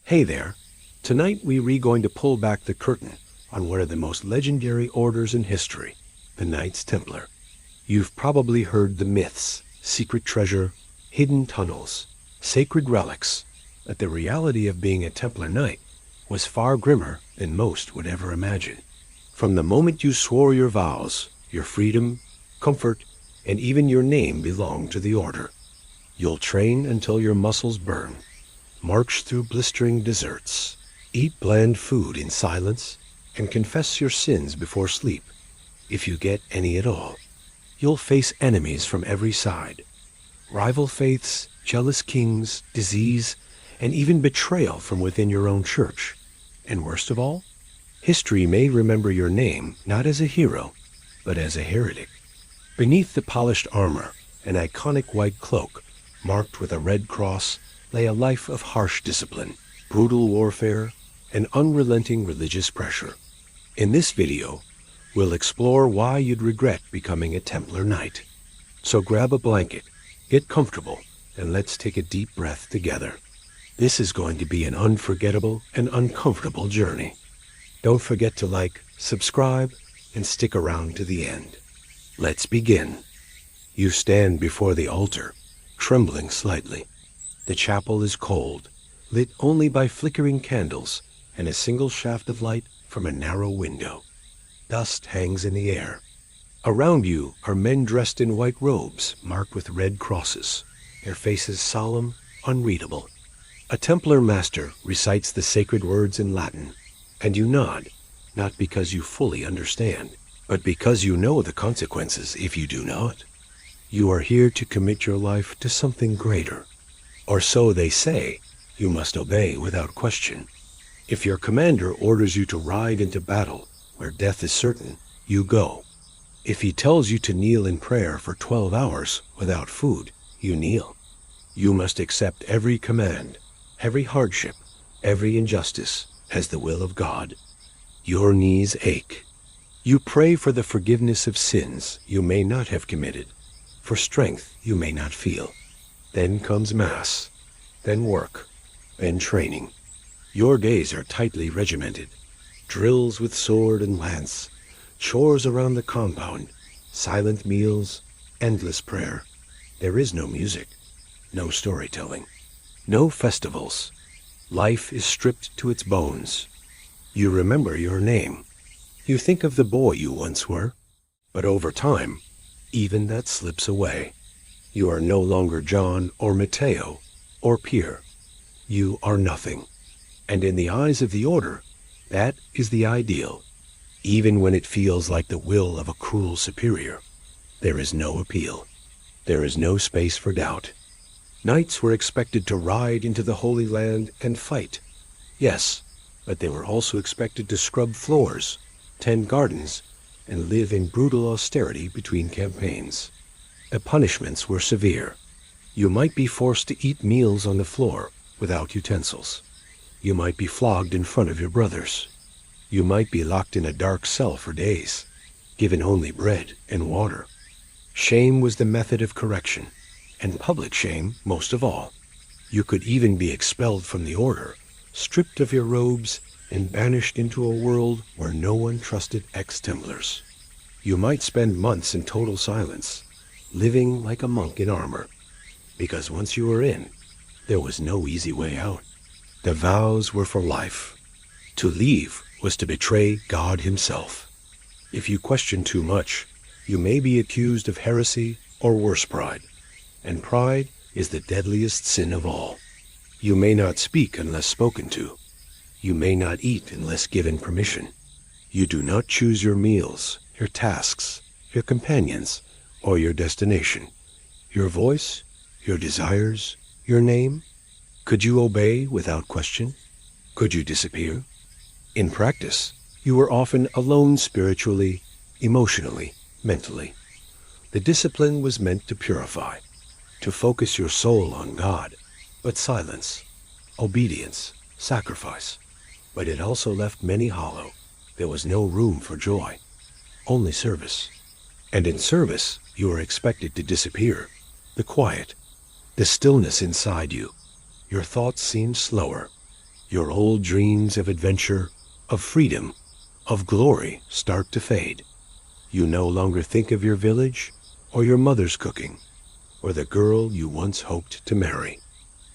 Hey there. Tonight we're going to pull back the curtain on one of the most legendary orders in history, the Knights Templar. You've probably heard the myths, secret treasure, hidden tunnels, sacred relics, but the reality of being a Templar Knight was far grimmer than most would ever imagine. From the moment you swore your vows, your freedom, comfort, and even your name belonged to the order. You'll train until your muscles burn, march through blistering deserts, eat bland food in silence, and confess your sins before sleep, if you get any at all. You'll face enemies from every side, rival faiths, jealous kings, disease, and even betrayal from within your own church. And worst of all, history may remember your name not as a hero, but as a heretic. Beneath the polished armor, an iconic white cloak, marked with a red cross, lay a life of harsh discipline, brutal warfare, and unrelenting religious pressure. In this video, we'll explore why you'd regret becoming a Templar Knight. So grab a blanket, get comfortable, and let's take a deep breath together. This is going to be an unforgettable and uncomfortable journey. Don't forget to like, subscribe, and stick around to the end. Let's begin. You stand before the altar, trembling slightly. The chapel is cold, lit only by flickering candles and a single shaft of light from a narrow window. Dust hangs in the air. Around you are men dressed in white robes marked with red crosses, their faces solemn, unreadable. A Templar master recites the sacred words in Latin, and you nod, not because you fully understand, but because you know the consequences if you do not. You are here to commit your life to something greater. Or so they say. You must obey without question. If your commander orders you to ride into battle where death is certain, you go. If he tells you to kneel in prayer for 12 hours without food, you kneel. You must accept every command, every hardship, every injustice as the will of God. Your knees ache. You pray for the forgiveness of sins you may not have committed, for strength you may not feel. Then comes Mass, then work, then training. Your days are tightly regimented. Drills with sword and lance, chores around the compound, silent meals, endless prayer. There is no music, no storytelling, no festivals. Life is stripped to its bones. You remember your name. You think of the boy you once were, but over time, even that slips away. You are no longer John or Matteo or Pierre. You are nothing. And in the eyes of the order, that is the ideal. Even when it feels like the will of a cruel superior, there is no appeal. There is no space for doubt. Knights were expected to ride into the Holy Land and fight. Yes, but they were also expected to scrub floors, tend gardens, and live in brutal austerity between campaigns. The punishments were severe. You might be forced to eat meals on the floor without utensils. You might be flogged in front of your brothers. You might be locked in a dark cell for days, given only bread and water. Shame was the method of correction, and public shame most of all. You could even be expelled from the order, stripped of your robes, and banished into a world where no one trusted ex-Templars. You might spend months in total silence, living like a monk in armor, because once you were in, there was no easy way out. The vows were for life. To leave was to betray God himself. If you question too much, you may be accused of heresy or worse, pride. And pride is the deadliest sin of all. You may not speak unless spoken to. You may not eat unless given permission. You do not choose your meals, your tasks, your companions, or your destination. Your voice, your desires, your name. Could you obey without question? Could you disappear? In practice, you were often alone spiritually, emotionally, mentally. The discipline was meant to purify, to focus your soul on God, but silence, obedience, sacrifice. But it also left many hollow. There was no room for joy, only service. And in service, you were expected to disappear. The quiet, the stillness inside you. Your thoughts seemed slower. Your old dreams of adventure, of freedom, of glory start to fade. You no longer think of your village, or your mother's cooking, or the girl you once hoped to marry.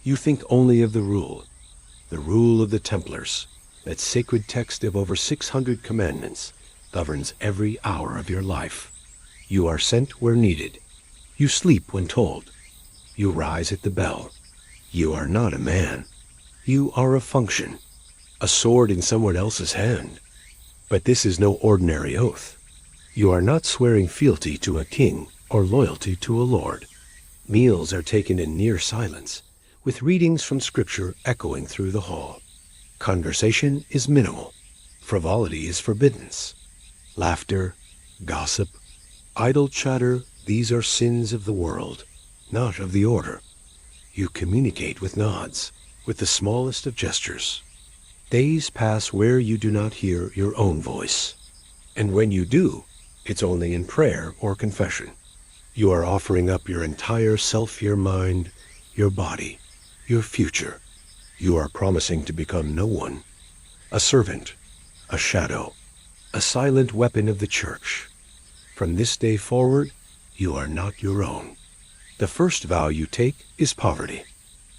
You think only of the rule of the Templars. That sacred text of over 600 commandments governs every hour of your life. You are sent where needed. You sleep when told. You rise at the bell. You are not a man. You are a function, a sword in someone else's hand. But this is no ordinary oath. You are not swearing fealty to a king or loyalty to a lord. Meals are taken in near silence, with readings from Scripture echoing through the hall. Conversation is minimal. Frivolity is forbidden. Laughter, gossip, idle chatter, these are sins of the world, not of the order. You communicate with nods, with the smallest of gestures. Days pass where you do not hear your own voice. And when you do, it's only in prayer or confession. You are offering up your entire self, your mind, your body, your future. You are promising to become no one, a servant, a shadow, a silent weapon of the church. From this day forward, you are not your own. The first vow you take is poverty.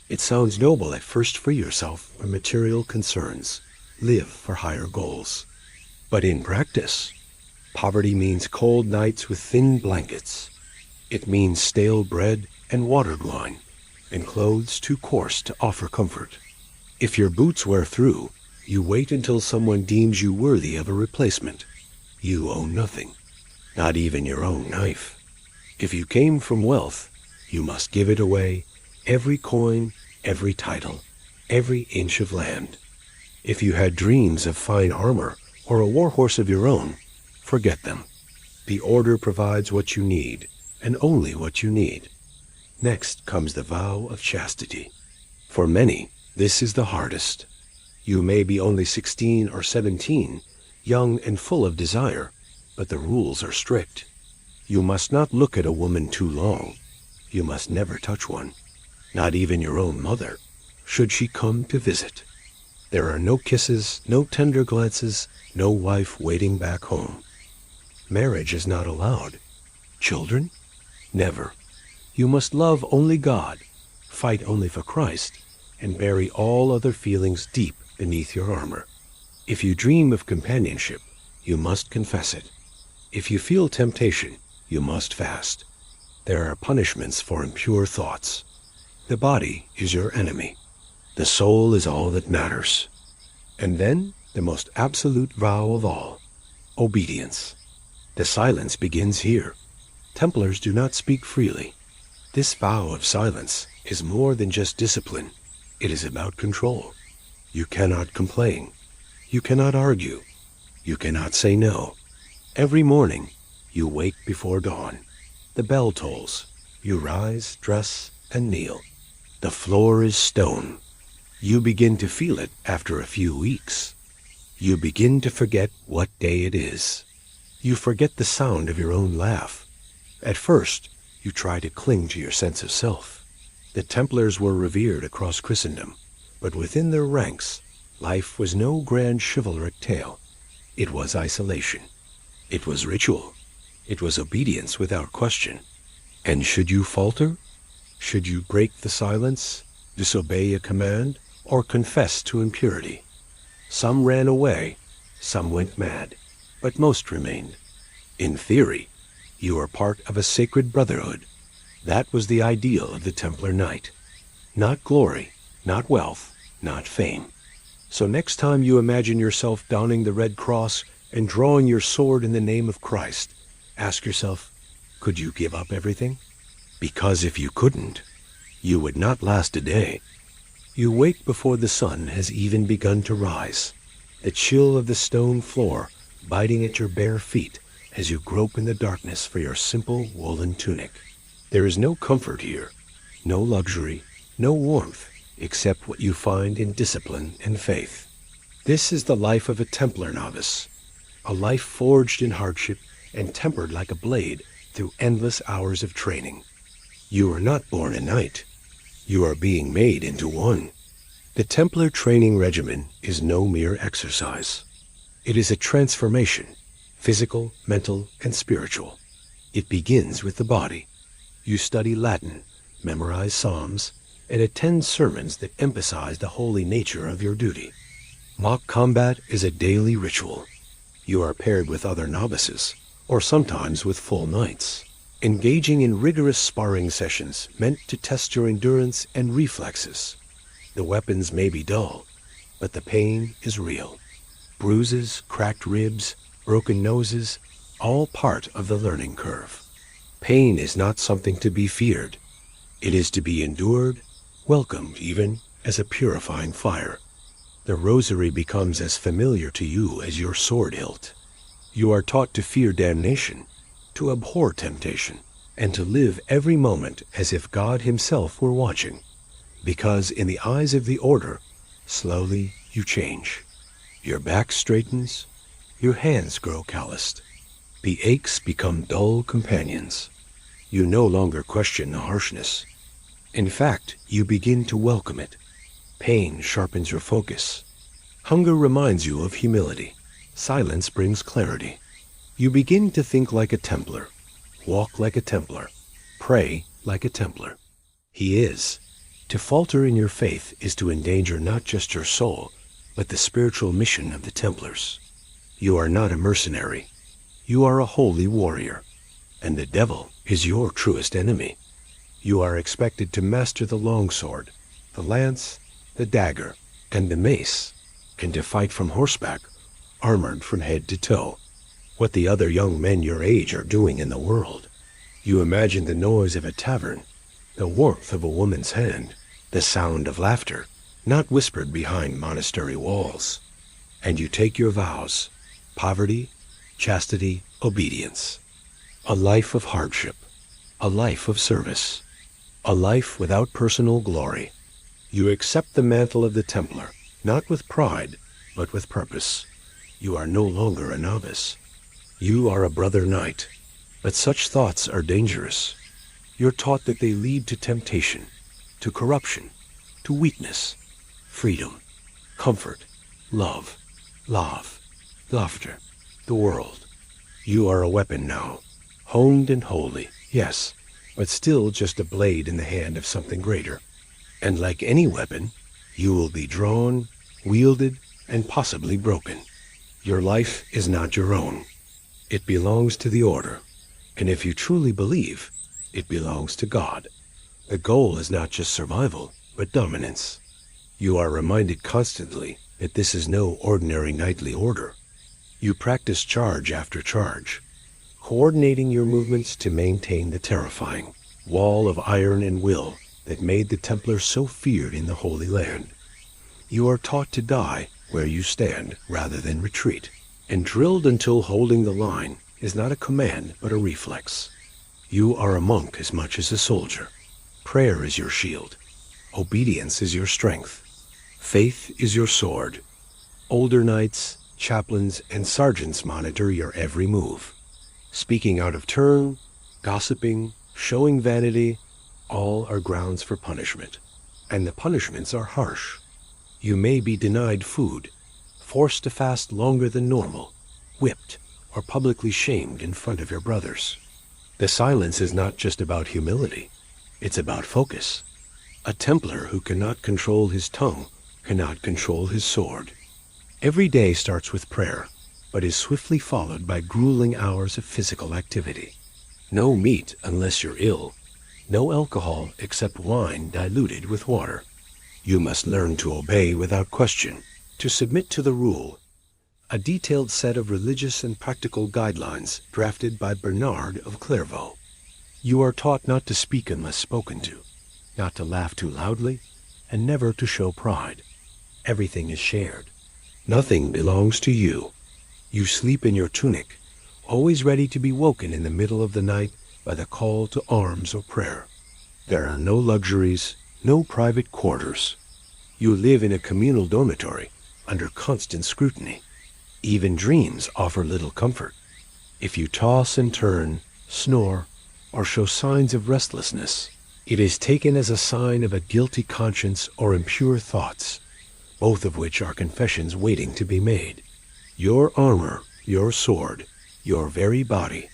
It sounds noble at first. Free yourself from material concerns. Live for higher goals. But in practice, poverty means cold nights with thin blankets. It means stale bread and watered wine, and clothes too coarse to offer comfort. If your boots wear through, you wait until someone deems you worthy of a replacement. You own nothing, not even your own knife. If you came from wealth, you must give it away, every coin, every title, every inch of land. If you had dreams of fine armor or a war horse of your own, forget them. The order provides what you need, and only what you need. Next comes the vow of chastity. For many, this is the hardest. You may be only 16 or 17, young and full of desire, but the rules are strict. You must not look at a woman too long. You must never touch one, not even your own mother, should she come to visit. There are no kisses, no tender glances, no wife waiting back home. Marriage is not allowed. Children? Never. You must love only God, fight only for Christ, and bury all other feelings deep beneath your armor. If you dream of companionship, you must confess it. If you feel temptation, you must fast. There are punishments for impure thoughts. The body is your enemy. The soul is all that matters. And then, the most absolute vow of all, obedience. The silence begins here. Templars do not speak freely. This vow of silence is more than just discipline. It is about control. You cannot complain. You cannot argue. You cannot say no. Every morning, you wake before dawn. The bell tolls. You rise, dress, and kneel. The floor is stone. You begin to feel it after a few weeks. You begin to forget what day it is. You forget the sound of your own laugh. At first, you try to cling to your sense of self. The Templars were revered across Christendom, but within their ranks, life was no grand chivalric tale. It was isolation. It was ritual. It was obedience without question. And should you falter? Should you break the silence, disobey a command, or confess to impurity? Some ran away, some went mad, but most remained. In theory, you are part of a sacred brotherhood. That was the ideal of the Templar Knight. Not glory, not wealth, not fame. So next time you imagine yourself donning the red cross and drawing your sword in the name of Christ, ask yourself, could you give up everything? Because if you couldn't, you would not last a day. You wake before the sun has even begun to rise, the chill of the stone floor biting at your bare feet as you grope in the darkness for your simple woolen tunic. There is no comfort here, no luxury, no warmth, except what you find in discipline and faith. This is the life of a Templar novice, a life forged in hardship and tempered like a blade through endless hours of training. You are not born a knight. You are being made into one. The Templar training regimen is no mere exercise. It is a transformation, physical, mental, and spiritual. It begins with the body. You study Latin, memorize psalms, and attend sermons that emphasize the holy nature of your duty. Mock combat is a daily ritual. You are paired with other novices, or sometimes with full knights, engaging in rigorous sparring sessions meant to test your endurance and reflexes. The weapons may be dull, but the pain is real. Bruises, cracked ribs, broken noses, all part of the learning curve. Pain is not something to be feared. It is to be endured, welcomed even as a purifying fire. The rosary becomes as familiar to you as your sword hilt. You are taught to fear damnation, to abhor temptation, and to live every moment as if God himself were watching. Because in the eyes of the order, slowly you change. Your back straightens, your hands grow calloused. The aches become dull companions. You no longer question the harshness. In fact, you begin to welcome it. Pain sharpens your focus. Hunger reminds you of humility. Silence brings clarity. You begin to think like a Templar, walk like a Templar, pray like a Templar. He is. To falter in your faith is to endanger not just your soul, but the spiritual mission of the Templars. You are not a mercenary. You are a holy warrior, and the devil is your truest enemy. You are expected to master the longsword, the lance, the dagger, and the mace, and to fight from horseback, armored from head to toe. What the other young men your age are doing in the world. You imagine the noise of a tavern, the warmth of a woman's hand, the sound of laughter, not whispered behind monastery walls. And you take your vows: poverty, chastity, obedience. A life of hardship, a life of service, a life without personal glory. You accept the mantle of the Templar, not with pride, but with purpose. You are no longer a novice. You are a brother knight, but such thoughts are dangerous. You're taught that they lead to temptation, to corruption, to weakness, freedom, comfort, love, laughter, the world. You are a weapon now, honed and holy, yes, but still just a blade in the hand of something greater. And like any weapon, you will be drawn, wielded, and possibly broken. Your life is not your own. It belongs to the order, and if you truly believe, it belongs to God. The goal is not just survival, but dominance. You are reminded constantly that this is no ordinary knightly order. You practice charge after charge, coordinating your movements to maintain the terrifying wall of iron and will that made the Templars so feared in the Holy Land. You are taught to die where you stand rather than retreat, and drilled until holding the line is not a command but a reflex. You are a monk as much as a soldier. Prayer is your shield. Obedience is your strength. Faith is your sword. Older knights, chaplains, and sergeants monitor your every move. Speaking out of turn, gossiping, showing vanity, all are grounds for punishment. And the punishments are harsh. You may be denied food, forced to fast longer than normal, whipped, or publicly shamed in front of your brothers. The silence is not just about humility. It's about focus. A Templar who cannot control his tongue cannot control his sword. Every day starts with prayer, but is swiftly followed by grueling hours of physical activity. No meat unless you're ill. No alcohol except wine diluted with water. You must learn to obey without question, to submit to the rule. A detailed set of religious and practical guidelines drafted by Bernard of Clairvaux. You are taught not to speak unless spoken to, not to laugh too loudly, and never to show pride. Everything is shared. Nothing belongs to you. You sleep in your tunic, always ready to be woken in the middle of the night by the call to arms or prayer. There are no luxuries, no private quarters. You live in a communal dormitory, under constant scrutiny. Even dreams offer little comfort. If you toss and turn, snore, or show signs of restlessness, It is taken as a sign of a guilty conscience or impure thoughts, both of which are confessions waiting to be made. Your armor, your sword, your very body,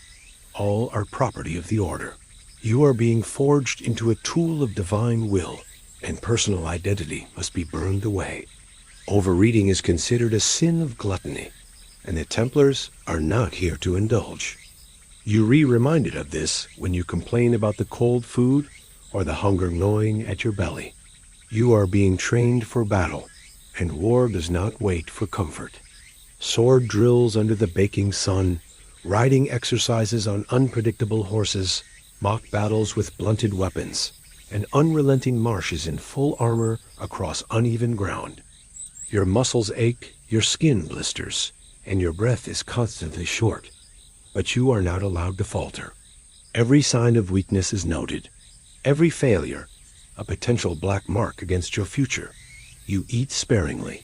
all are property of the Order. You are being forged into a tool of divine will, and personal identity must be burned away. Overeating is considered a sin of gluttony, and the Templars are not here to indulge. You reminded of this when you complain about the cold food or the hunger gnawing at your belly. You are being trained for battle, and war does not wait for comfort. Sword drills under the baking sun, riding exercises on unpredictable horses, mock battles with blunted weapons, and unrelenting marches in full armor across uneven ground. Your muscles ache, your skin blisters, and your breath is constantly short. But you are not allowed to falter. Every sign of weakness is noted. Every failure, a potential black mark against your future. You eat sparingly.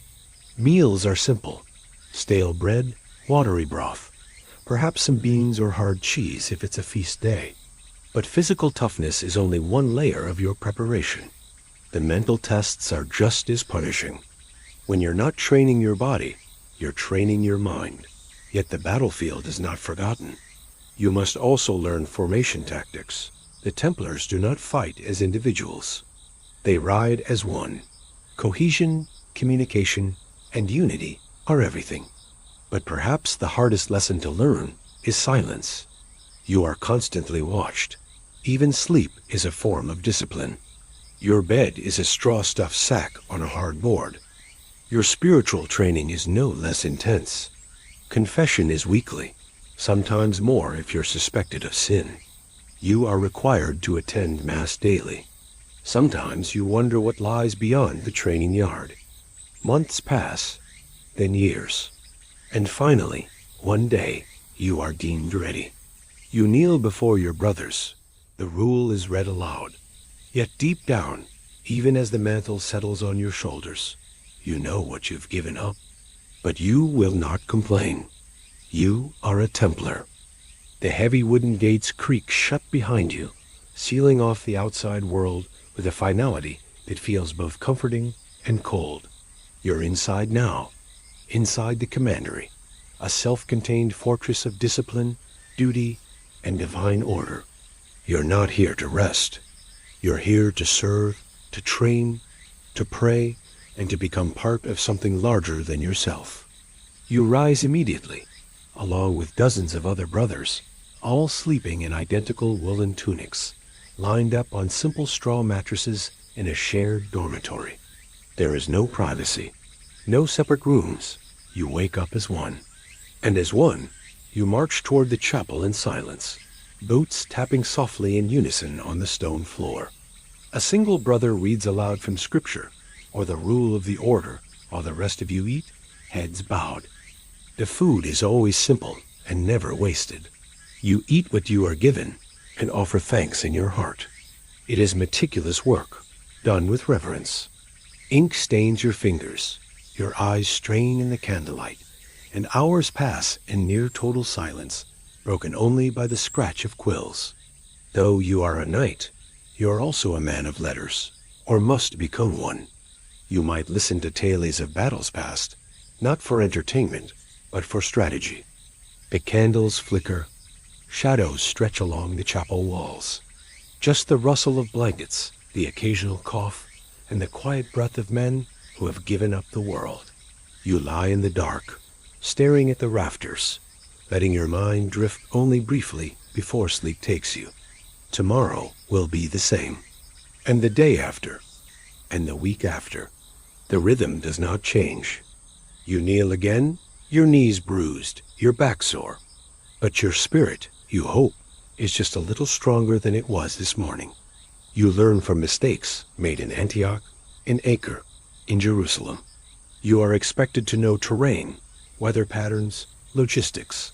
Meals are simple. Stale bread, watery broth, perhaps some beans or hard cheese if it's a feast day. But physical toughness is only one layer of your preparation. The mental tests are just as punishing. When you're not training your body, you're training your mind. Yet the battlefield is not forgotten. You must also learn formation tactics. The Templars do not fight as individuals. They ride as one. Cohesion, communication, and unity are everything. But perhaps the hardest lesson to learn is silence. You are constantly watched. Even sleep is a form of discipline. Your bed is a straw-stuffed sack on a hard board. Your spiritual training is no less intense. Confession is weekly, sometimes more if you're suspected of sin. You are required to attend Mass daily. Sometimes you wonder what lies beyond the training yard. Months pass, then years. And finally, one day, you are deemed ready. You kneel before your brothers. The rule is read aloud. Yet deep down, even as the mantle settles on your shoulders, you know what you've given up. But you will not complain. You are a Templar. The heavy wooden gates creak shut behind you, sealing off the outside world with a finality that feels both comforting and cold. You're inside now, inside the commandery, a self-contained fortress of discipline, duty, and divine order. You're not here to rest. You're here to serve, to train, to pray, and to become part of something larger than yourself. You rise immediately, along with dozens of other brothers, all sleeping in identical woolen tunics, lined up on simple straw mattresses in a shared dormitory. There is no privacy, no separate rooms. You wake up as one. And as one, you march toward the chapel in silence, boots tapping softly in unison on the stone floor. A single brother reads aloud from Scripture, or the rule of the order, while the rest of you eat, heads bowed. The food is always simple and never wasted. You eat what you are given and offer thanks in your heart. It is meticulous work, done with reverence. Ink stains your fingers, your eyes strain in the candlelight, and hours pass in near total silence, broken only by the scratch of quills. Though you are a knight, you are also a man of letters, or must become one. You might listen to tales of battles past, not for entertainment, but for strategy. The candles flicker, shadows stretch along the chapel walls. Just the rustle of blankets, the occasional cough, and the quiet breath of men who have given up the world. You lie in the dark, staring at the rafters, letting your mind drift only briefly before sleep takes you. Tomorrow will be the same, and the day after, and the week after. The rhythm does not change. You kneel again, your knees bruised, your back sore. But your spirit, you hope, is just a little stronger than it was this morning. You learn from mistakes made in Antioch, in Acre, in Jerusalem. You are expected to know terrain, weather patterns, logistics.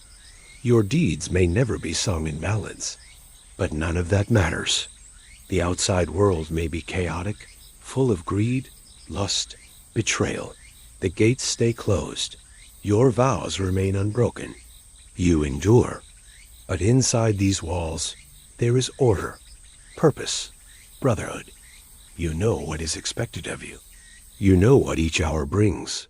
Your deeds may never be sung in ballads, but none of that matters. The outside world may be chaotic, full of greed, lust, betrayal. The gates stay closed. Your vows remain unbroken. You endure. But inside these walls, there is order, purpose, brotherhood. You know what is expected of you. You know what each hour brings.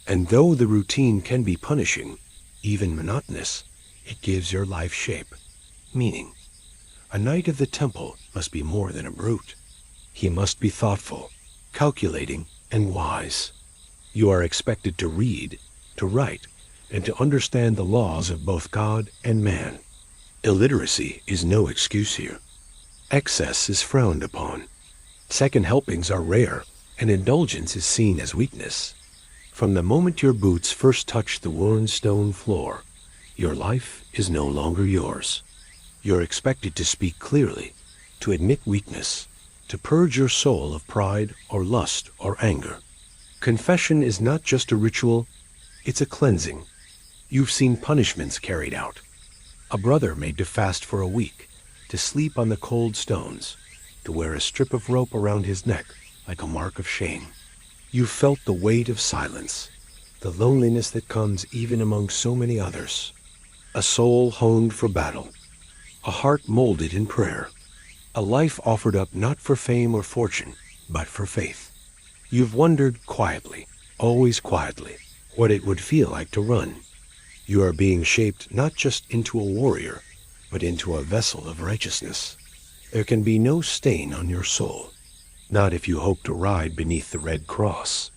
And though the routine can be punishing, even monotonous, it gives your life shape, meaning. A knight of the temple must be more than a brute. He must be thoughtful, calculating, and wise. You are expected to read, to write, and to understand the laws of both God and man. Illiteracy is no excuse here. Excess is frowned upon. Second helpings are rare, and indulgence is seen as weakness. From the moment your boots first touch the worn stone floor, your life is no longer yours. You're expected to speak clearly, to admit weakness, to purge your soul of pride or lust or anger. Confession is not just a ritual, it's a cleansing. You've seen punishments carried out. A brother made to fast for a week, to sleep on the cold stones, to wear a strip of rope around his neck like a mark of shame. You've felt the weight of silence, the loneliness that comes even among so many others. A soul honed for battle, a heart molded in prayer, a life offered up not for fame or fortune, but for faith. You've wondered quietly, always quietly, what it would feel like to run. You are being shaped not just into a warrior, but into a vessel of righteousness. There can be no stain on your soul, not if you hope to ride beneath the red cross.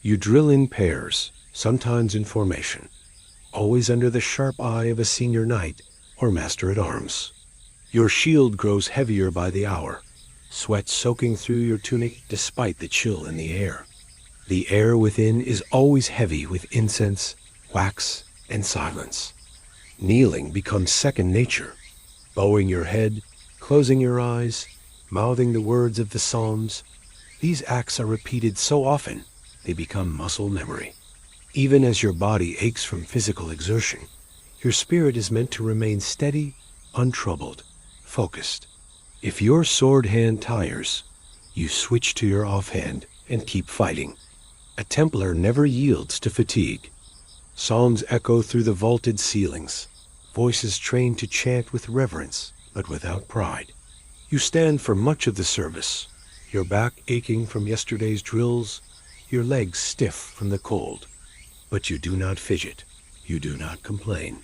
You drill in pairs, sometimes in formation, always under the sharp eye of a senior knight or master-at-arms. Your shield grows heavier by the hour, sweat soaking through your tunic despite the chill in the air. The air within is always heavy with incense, wax, and silence. Kneeling becomes second nature, bowing your head, closing your eyes, mouthing the words of the Psalms. These acts are repeated so often, they become muscle memory. Even as your body aches from physical exertion, your spirit is meant to remain steady, untroubled, focused. If your sword hand tires, you switch to your offhand and keep fighting. A Templar never yields to fatigue. Psalms echo through the vaulted ceilings, voices trained to chant with reverence, but without pride. You stand for much of the service, your back aching from yesterday's drills, your legs stiff from the cold. But you do not fidget, you do not complain.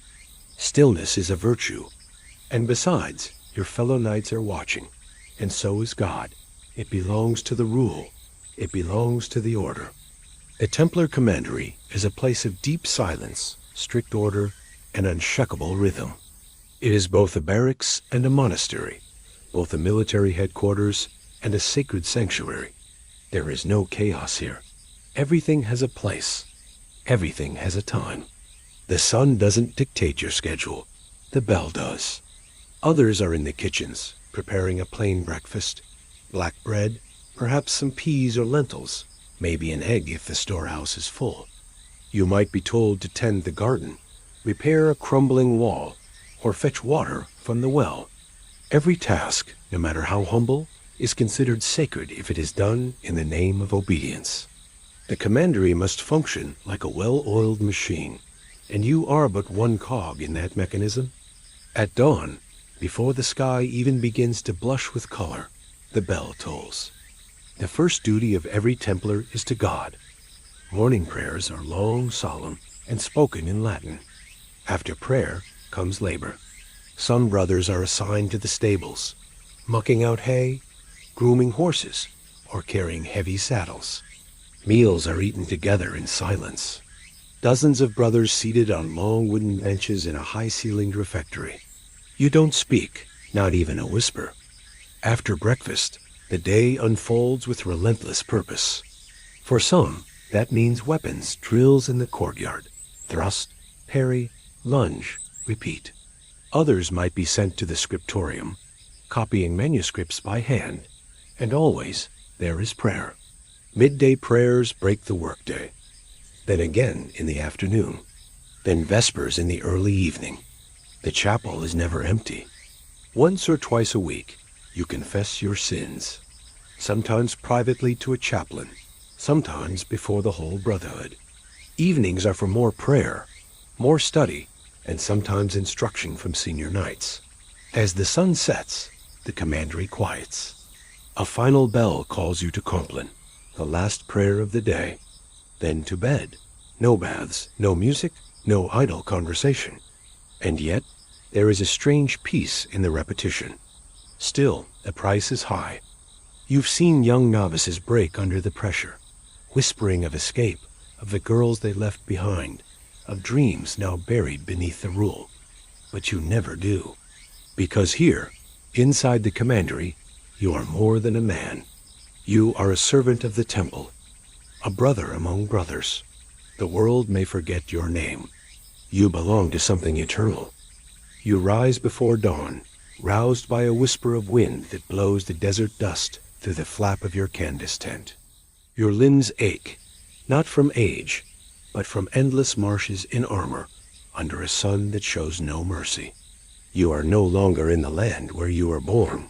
Stillness is a virtue, and besides, your fellow knights are watching, and so is God. It belongs to the rule, it belongs to the order. A Templar commandery is a place of deep silence, strict order, and unshakable rhythm. It is both a barracks and a monastery, both a military headquarters and a sacred sanctuary. There is no chaos here. Everything has a place. Everything has a time. The sun doesn't dictate your schedule. The bell does. Others are in the kitchens, preparing a plain breakfast. Black bread, perhaps some peas or lentils, maybe an egg if the storehouse is full. You might be told to tend the garden, repair a crumbling wall, or fetch water from the well. Every task, no matter how humble, is considered sacred if it is done in the name of obedience. The commandery must function like a well-oiled machine, and you are but one cog in that mechanism. At dawn, before the sky even begins to blush with color, the bell tolls. The first duty of every Templar is to God. Morning prayers are long, solemn, and spoken in Latin. After prayer comes labor. Some brothers are assigned to the stables, mucking out hay, grooming horses, or carrying heavy saddles. Meals are eaten together in silence. Dozens of brothers seated on long wooden benches in a high-ceilinged refectory. You don't speak, not even a whisper. After breakfast, the day unfolds with relentless purpose. For some, that means weapons, drills in the courtyard, thrust, parry, lunge, repeat. Others might be sent to the scriptorium, copying manuscripts by hand, and always there is prayer. Midday prayers break the workday, then again in the afternoon, then vespers in the early evening. The chapel is never empty. Once or twice a week, you confess your sins, sometimes privately to a chaplain, sometimes before the whole brotherhood. Evenings are for more prayer, more study, and sometimes instruction from senior knights. As the sun sets, the commandery quiets. A final bell calls you to Compline, the last prayer of the day. Then to bed. No baths, no music, no idle conversation. And yet, there is a strange peace in the repetition. Still, the price is high. You've seen young novices break under the pressure, whispering of escape, of the girls they left behind, of dreams now buried beneath the rule. But you never do. Because here, inside the commandery, you are more than a man. You are a servant of the temple, a brother among brothers. The world may forget your name. You belong to something eternal. You rise before dawn, roused by a whisper of wind that blows the desert dust through the flap of your canvas tent. Your limbs ache, not from age, but from endless marshes in armor, under a sun that shows no mercy. You are no longer in the land where you were born.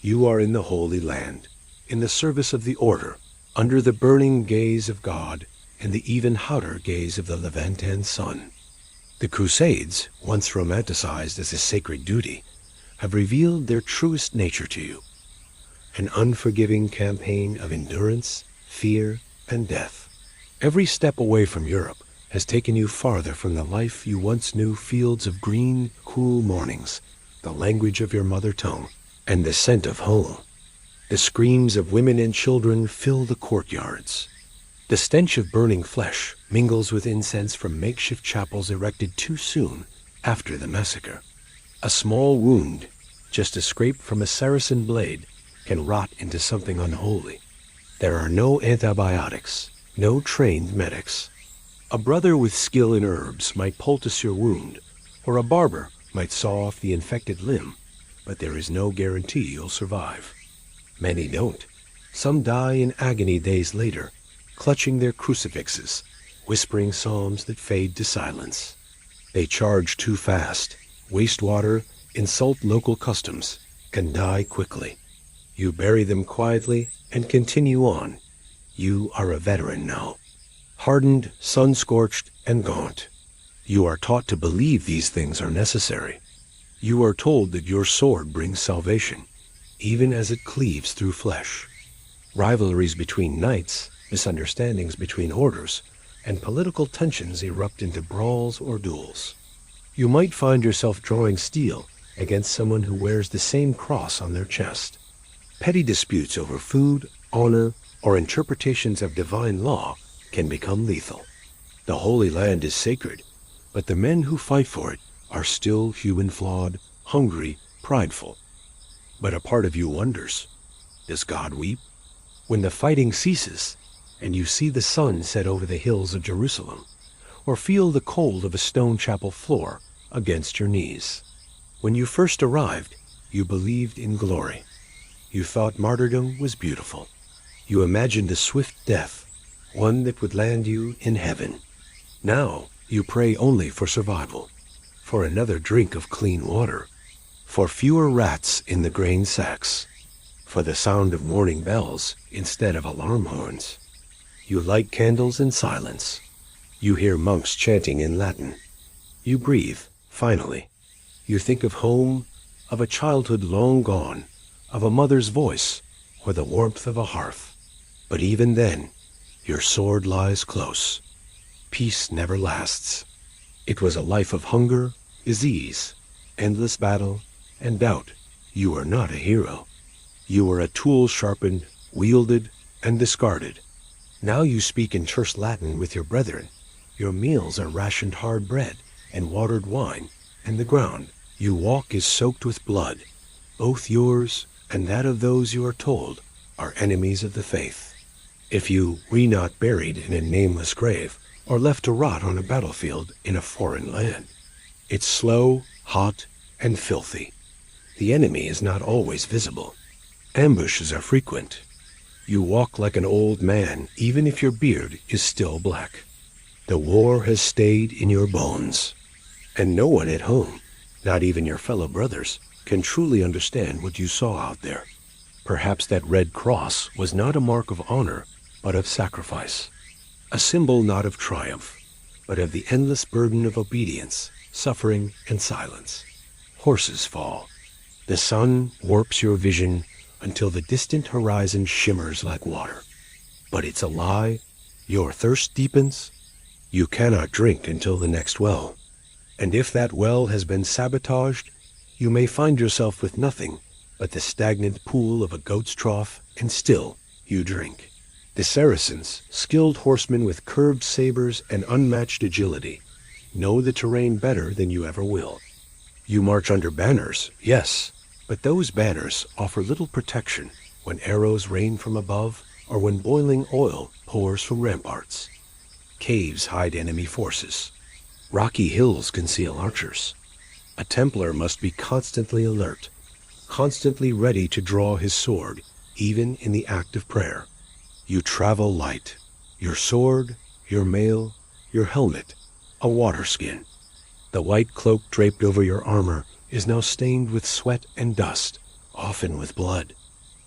You are in the Holy Land, in the service of the Order, under the burning gaze of God and the even hotter gaze of the Levantan sun. The Crusades, once romanticized as a sacred duty, have revealed their truest nature to you. An unforgiving campaign of endurance, fear, and death. Every step away from Europe has taken you farther from the life you once knew, fields of green, cool mornings, the language of your mother tongue, and the scent of home. The screams of women and children fill the courtyards. The stench of burning flesh mingles with incense from makeshift chapels erected too soon after the massacre. A small wound, just a scrape from a Saracen blade, can rot into something unholy. There are no antibiotics, no trained medics. A brother with skill in herbs might poultice your wound, or a barber might saw off the infected limb, but there is no guarantee you'll survive. Many don't. Some die in agony days later, clutching their crucifixes, whispering psalms that fade to silence. They charge too fast, waste water, insult local customs, can die quickly. You bury them quietly and continue on. You are a veteran now, hardened, sun-scorched, and gaunt. You are taught to believe these things are necessary. You are told that your sword brings salvation, even as it cleaves through flesh. Rivalries between knights, misunderstandings between orders, and political tensions erupt into brawls or duels. You might find yourself drawing steel against someone who wears the same cross on their chest. Petty disputes over food, honor, or interpretations of divine law can become lethal. The Holy Land is sacred, but the men who fight for it are still human, flawed, hungry, prideful. But a part of you wonders, does God weep? When the fighting ceases, and you see the sun set over the hills of Jerusalem, or feel the cold of a stone chapel floor against your knees. When you first arrived, you believed in glory. You thought martyrdom was beautiful. You imagined a swift death, one that would land you in heaven. Now you pray only for survival, for another drink of clean water, for fewer rats in the grain sacks, for the sound of morning bells instead of alarm horns. You light candles in silence. You hear monks chanting in Latin. You breathe, finally. You think of home, of a childhood long gone, of a mother's voice, or the warmth of a hearth. But even then, your sword lies close. Peace never lasts. It was a life of hunger, disease, endless battle, and doubt. You are not a hero. You are a tool sharpened, wielded, and discarded. Now you speak in terse Latin with your brethren. Your meals are rationed hard bread and watered wine, and the ground you walk is soaked with blood. Both yours and that of those you are told are enemies of the faith. If you were not buried in a nameless grave, or left to rot on a battlefield in a foreign land. It's slow, hot, and filthy. The enemy is not always visible. Ambushes are frequent. You walk like an old man, even if your beard is still black. The war has stayed in your bones. And no one at home, not even your fellow brothers, can truly understand what you saw out there. Perhaps that red cross was not a mark of honor, but of sacrifice. A symbol not of triumph, but of the endless burden of obedience, suffering, and silence. Horses fall. The sun warps your vision, until the distant horizon shimmers like water. But it's a lie. Your thirst deepens. You cannot drink until the next well. And if that well has been sabotaged, you may find yourself with nothing but the stagnant pool of a goat's trough, and still you drink. The Saracens, skilled horsemen with curved sabers and unmatched agility, know the terrain better than you ever will. You march under banners, yes, but those banners offer little protection when arrows rain from above or when boiling oil pours from ramparts. Caves hide enemy forces. Rocky hills conceal archers. A Templar must be constantly alert, constantly ready to draw his sword, even in the act of prayer. You travel light. Your sword, your mail, your helmet, a water skin. The white cloak draped over your armor is now stained with sweat and dust, often with blood.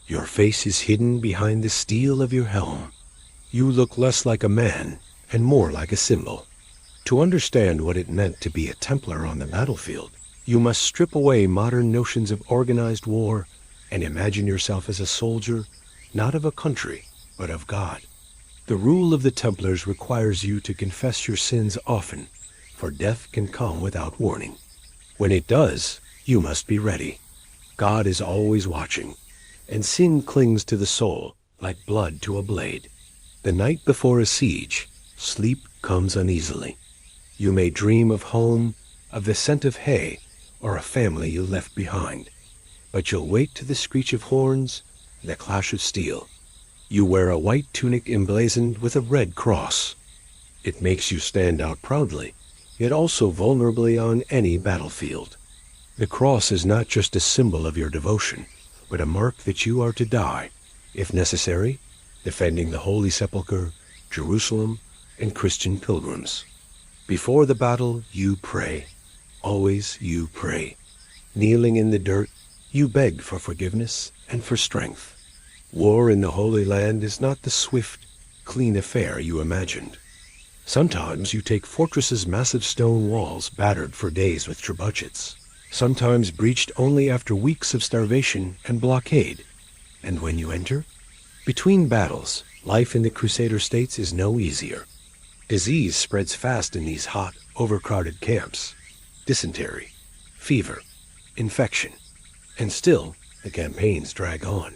Your face is hidden behind the steel of your helm. You look less like a man and more like a symbol. To understand what it meant to be a Templar on the battlefield, you must strip away modern notions of organized war and imagine yourself as a soldier, not of a country, but of God. The rule of the Templars requires you to confess your sins often, for death can come without warning. When it does, you must be ready. God is always watching, and sin clings to the soul like blood to a blade. The night before a siege, sleep comes uneasily. You may dream of home, of the scent of hay, or a family you left behind. But you'll wait to the screech of horns, the clash of steel. You wear a white tunic emblazoned with a red cross. It makes you stand out proudly, yet also vulnerably on any battlefield. The cross is not just a symbol of your devotion, but a mark that you are to die, if necessary, defending the Holy Sepulchre, Jerusalem, and Christian pilgrims. Before the battle, you pray. Always you pray. Kneeling in the dirt, you beg for forgiveness and for strength. War in the Holy Land is not the swift, clean affair you imagined. Sometimes you take fortresses' massive stone walls battered for days with trebuchets, sometimes breached only after weeks of starvation and blockade. And when you enter, between battles, life in the Crusader states is no easier. Disease spreads fast in these hot, overcrowded camps. Dysentery, fever, infection. And still, the campaigns drag on.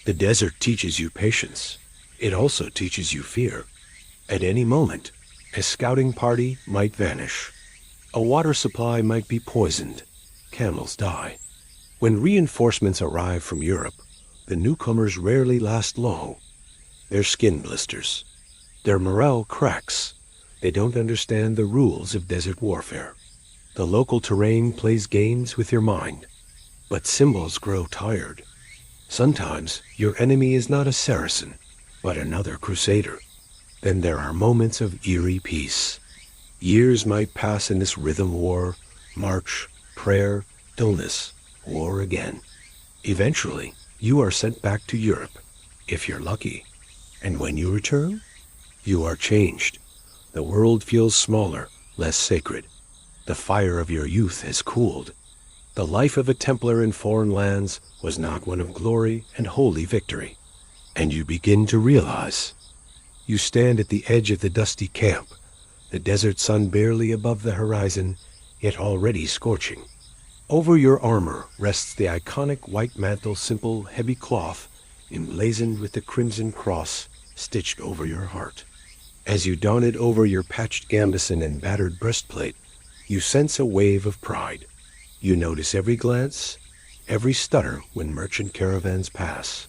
The desert teaches you patience. It also teaches you fear. At any moment, a scouting party might vanish. A water supply might be poisoned. Camels die. When reinforcements arrive from Europe, the newcomers rarely last long. Their skin blisters. Their morale cracks. They don't understand the rules of desert warfare. The local terrain plays games with your mind. But symbols grow tired. Sometimes your enemy is not a Saracen, but another Crusader. Then there are moments of eerie peace. Years might pass in this rhythm war, march, prayer, illness, war again. Eventually, you are sent back to Europe, if you're lucky. And when you return, you are changed. The world feels smaller, less sacred. The fire of your youth has cooled. The life of a Templar in foreign lands was not one of glory and holy victory. And you begin to realize. You stand at the edge of the dusty camp, the desert sun barely above the horizon, yet already scorching. Over your armor rests the iconic white mantle, simple, heavy cloth, emblazoned with the crimson cross stitched over your heart. As you don it over your patched gambeson and battered breastplate, you sense a wave of pride. You notice every glance, every stutter when merchant caravans pass.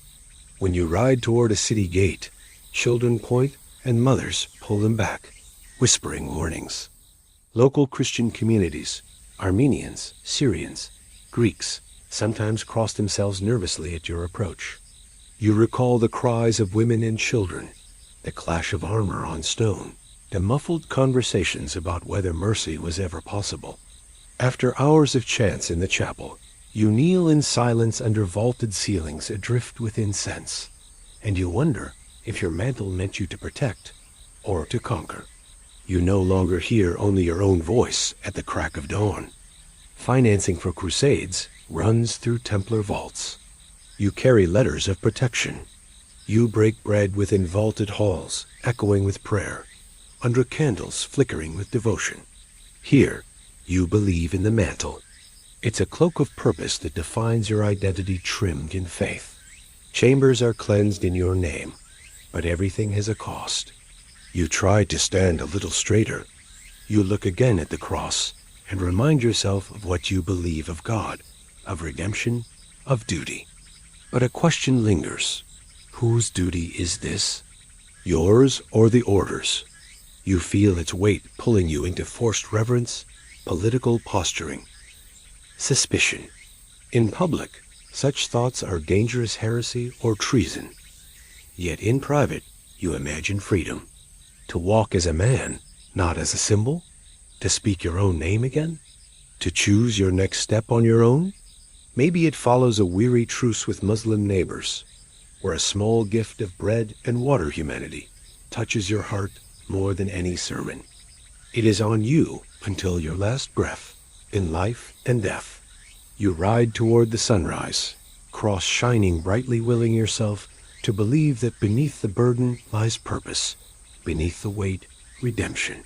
When you ride toward a city gate, children point and mothers pull them back, whispering warnings. Local Christian communities, Armenians, Syrians, Greeks, sometimes cross themselves nervously at your approach. You recall the cries of women and children, the clash of armor on stone, the muffled conversations about whether mercy was ever possible. After hours of chants in the chapel, you kneel in silence under vaulted ceilings adrift with incense, and you wonder if your mantle meant you to protect or to conquer. You no longer hear only your own voice at the crack of dawn. Financing for crusades runs through Templar vaults. You carry letters of protection. You break bread within vaulted halls, echoing with prayer, under candles flickering with devotion. Here, you believe in the mantle. It's a cloak of purpose that defines your identity, trimmed in faith. Chambers are cleansed in your name, but everything has a cost. You try to stand a little straighter. You look again at the cross and remind yourself of what you believe of God, of redemption, of duty. But a question lingers. Whose duty is this? Yours or the Order's? You feel its weight pulling you into forced reverence, political posturing, suspicion. In public, such thoughts are dangerous heresy or treason. Yet in private, you imagine freedom. To walk as a man, not as a symbol? To speak your own name again? To choose your next step on your own? Maybe it follows a weary truce with Muslim neighbors, where a small gift of bread and water humanity touches your heart more than any sermon. It is on you until your last breath, in life and death. You ride toward the sunrise, cross shining brightly, willing yourself to believe that beneath the burden lies purpose, beneath the weight, redemption.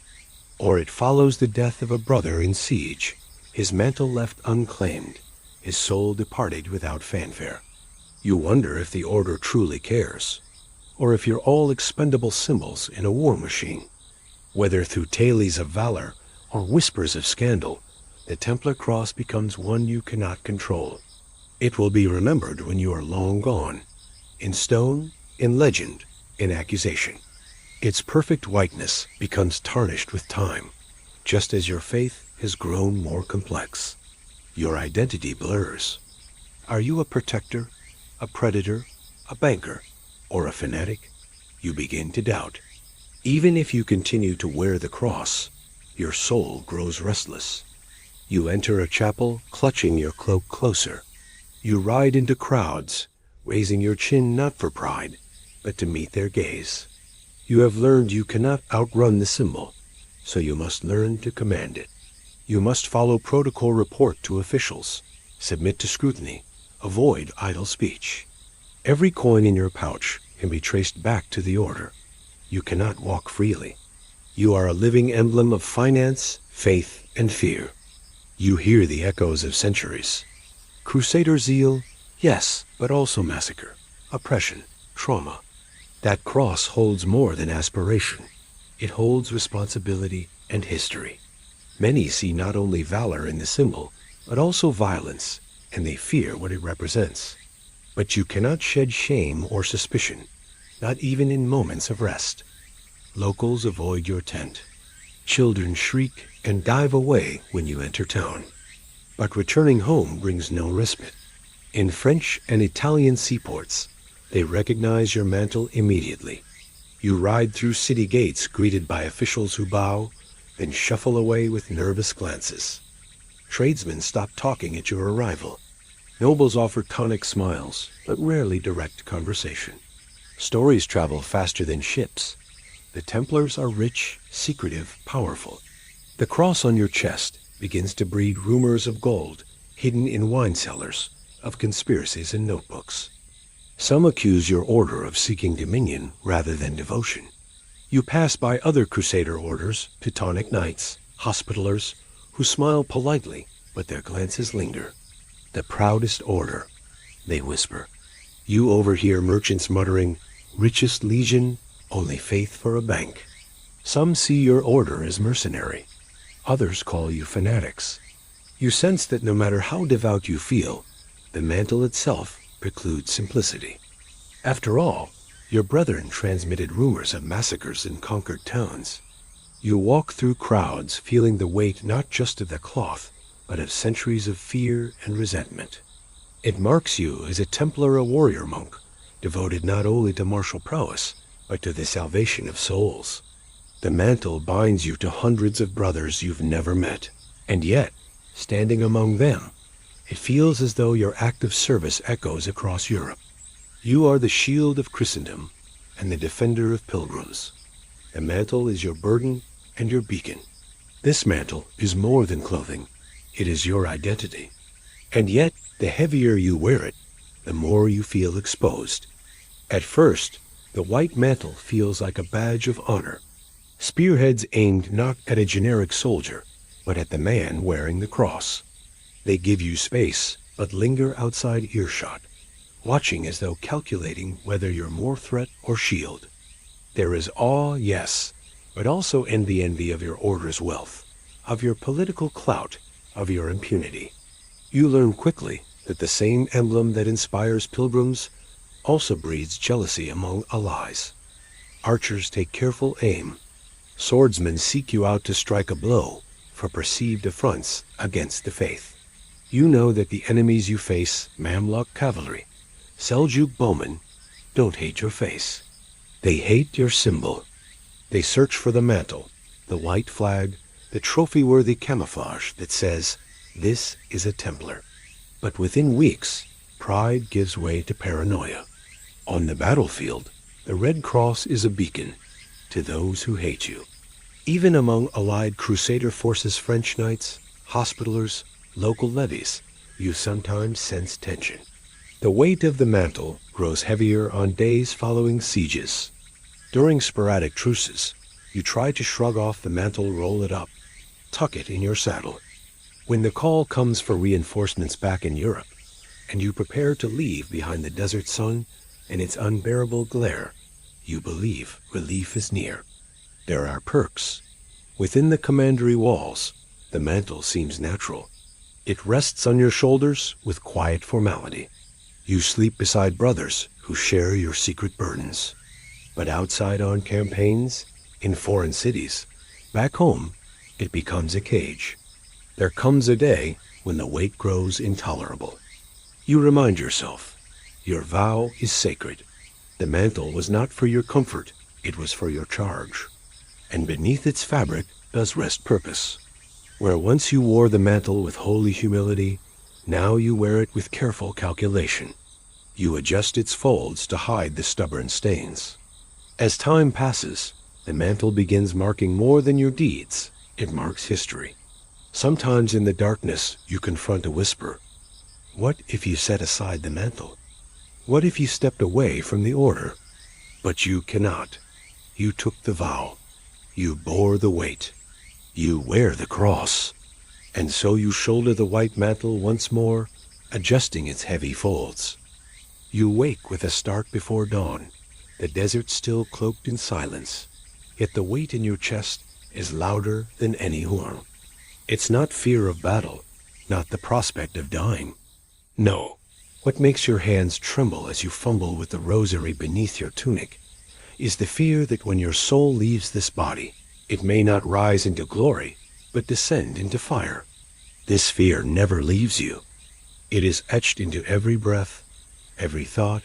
Or it follows the death of a brother in siege, his mantle left unclaimed, his soul departed without fanfare. You wonder if the Order truly cares, or if you're all expendable symbols in a war machine. Whether through tales of valor or whispers of scandal, the Templar cross becomes one you cannot control. It will be remembered when you are long gone, in stone, in legend, in accusation. Its perfect whiteness becomes tarnished with time, just as your faith has grown more complex. Your identity blurs. Are you a protector, a predator, a banker, or a fanatic? You begin to doubt. Even if you continue to wear the cross, your soul grows restless. You enter a chapel, clutching your cloak closer. You ride into crowds, raising your chin not for pride, but to meet their gaze. You have learned you cannot outrun the symbol, so you must learn to command it. You must follow protocol, report to officials, submit to scrutiny, avoid idle speech. Every coin in your pouch can be traced back to the Order. You cannot walk freely. You are a living emblem of finance, faith, and fear. You hear the echoes of centuries. Crusader zeal, yes, but also massacre, oppression, trauma. That cross holds more than aspiration. It holds responsibility and history. Many see not only valor in the symbol, but also violence, and they fear what it represents. But you cannot shed shame or suspicion, not even in moments of rest. Locals avoid your tent. Children shriek and dive away when you enter town. But returning home brings no respite. In French and Italian seaports, they recognize your mantle immediately. You ride through city gates greeted by officials who bow, then shuffle away with nervous glances. Tradesmen stop talking at your arrival. Nobles offer tonic smiles, but rarely direct conversation. Stories travel faster than ships. The Templars are rich, secretive, powerful. The cross on your chest begins to breed rumors of gold hidden in wine cellars, of conspiracies in notebooks. Some accuse your order of seeking dominion rather than devotion. You pass by other Crusader orders, Teutonic Knights, Hospitallers, who smile politely, but their glances linger. The proudest order, they whisper. You overhear merchants muttering, "Richest legion, only faith for a bank." Some see your order as mercenary. Others call you fanatics. You sense that no matter how devout you feel, the mantle itself precludes simplicity. After all, your brethren transmitted rumors of massacres in conquered towns. You walk through crowds feeling the weight not just of the cloth, but of centuries of fear and resentment. It marks you as a Templar, a warrior monk, devoted not only to martial prowess, but to the salvation of souls. The mantle binds you to hundreds of brothers you've never met, and yet, standing among them, it feels as though your act of service echoes across Europe. You are the shield of Christendom and the defender of pilgrims. The mantle is your burden and your beacon. This mantle is more than clothing. It is your identity. And yet, the heavier you wear it, the more you feel exposed. At first, the white mantle feels like a badge of honor. Spearheads aimed not at a generic soldier, but at the man wearing the cross. They give you space, but linger outside earshot, watching as though calculating whether you're more threat or shield. There is awe, yes, but also envy of your order's wealth, of your political clout, of your impunity. You learn quickly that the same emblem that inspires pilgrims also breeds jealousy among allies. Archers take careful aim. Swordsmen seek you out to strike a blow for perceived affronts against the faith. You know that the enemies you face, Mamluk cavalry, Seljuk bowmen, don't hate your face. They hate your symbol. They search for the mantle, the white flag, the trophy-worthy camouflage that says, "This is a Templar." But within weeks, pride gives way to paranoia. On the battlefield, the Red Cross is a beacon to those who hate you. Even among allied Crusader forces, French knights, hospitallers, local levies, you sometimes sense tension. The weight of the mantle grows heavier on days following sieges. During sporadic truces, you try to shrug off the mantle, roll it up, tuck it in your saddle. When the call comes for reinforcements back in Europe, and you prepare to leave behind the desert sun and its unbearable glare, you believe relief is near. There are perks. Within the commandery walls, the mantle seems natural. It rests on your shoulders with quiet formality. You sleep beside brothers who share your secret burdens. But outside on campaigns, in foreign cities, back home, it becomes a cage. There comes a day when the weight grows intolerable. You remind yourself, your vow is sacred. The mantle was not for your comfort, it was for your charge. And beneath its fabric does rest purpose. Where once you wore the mantle with holy humility, now you wear it with careful calculation. You adjust its folds to hide the stubborn stains. As time passes, the mantle begins marking more than your deeds. It marks history. Sometimes in the darkness, you confront a whisper. What if you set aside the mantle? What if you stepped away from the order? But you cannot. You took the vow. You bore the weight. You wear the cross. And so you shoulder the white mantle once more, adjusting its heavy folds. You wake with a start before dawn, the desert still cloaked in silence, yet the weight in your chest is louder than any horn. It's not fear of battle, not the prospect of dying. No, what makes your hands tremble as you fumble with the rosary beneath your tunic is the fear that when your soul leaves this body, it may not rise into glory, but descend into fire. This fear never leaves you. It is etched into every breath, every thought,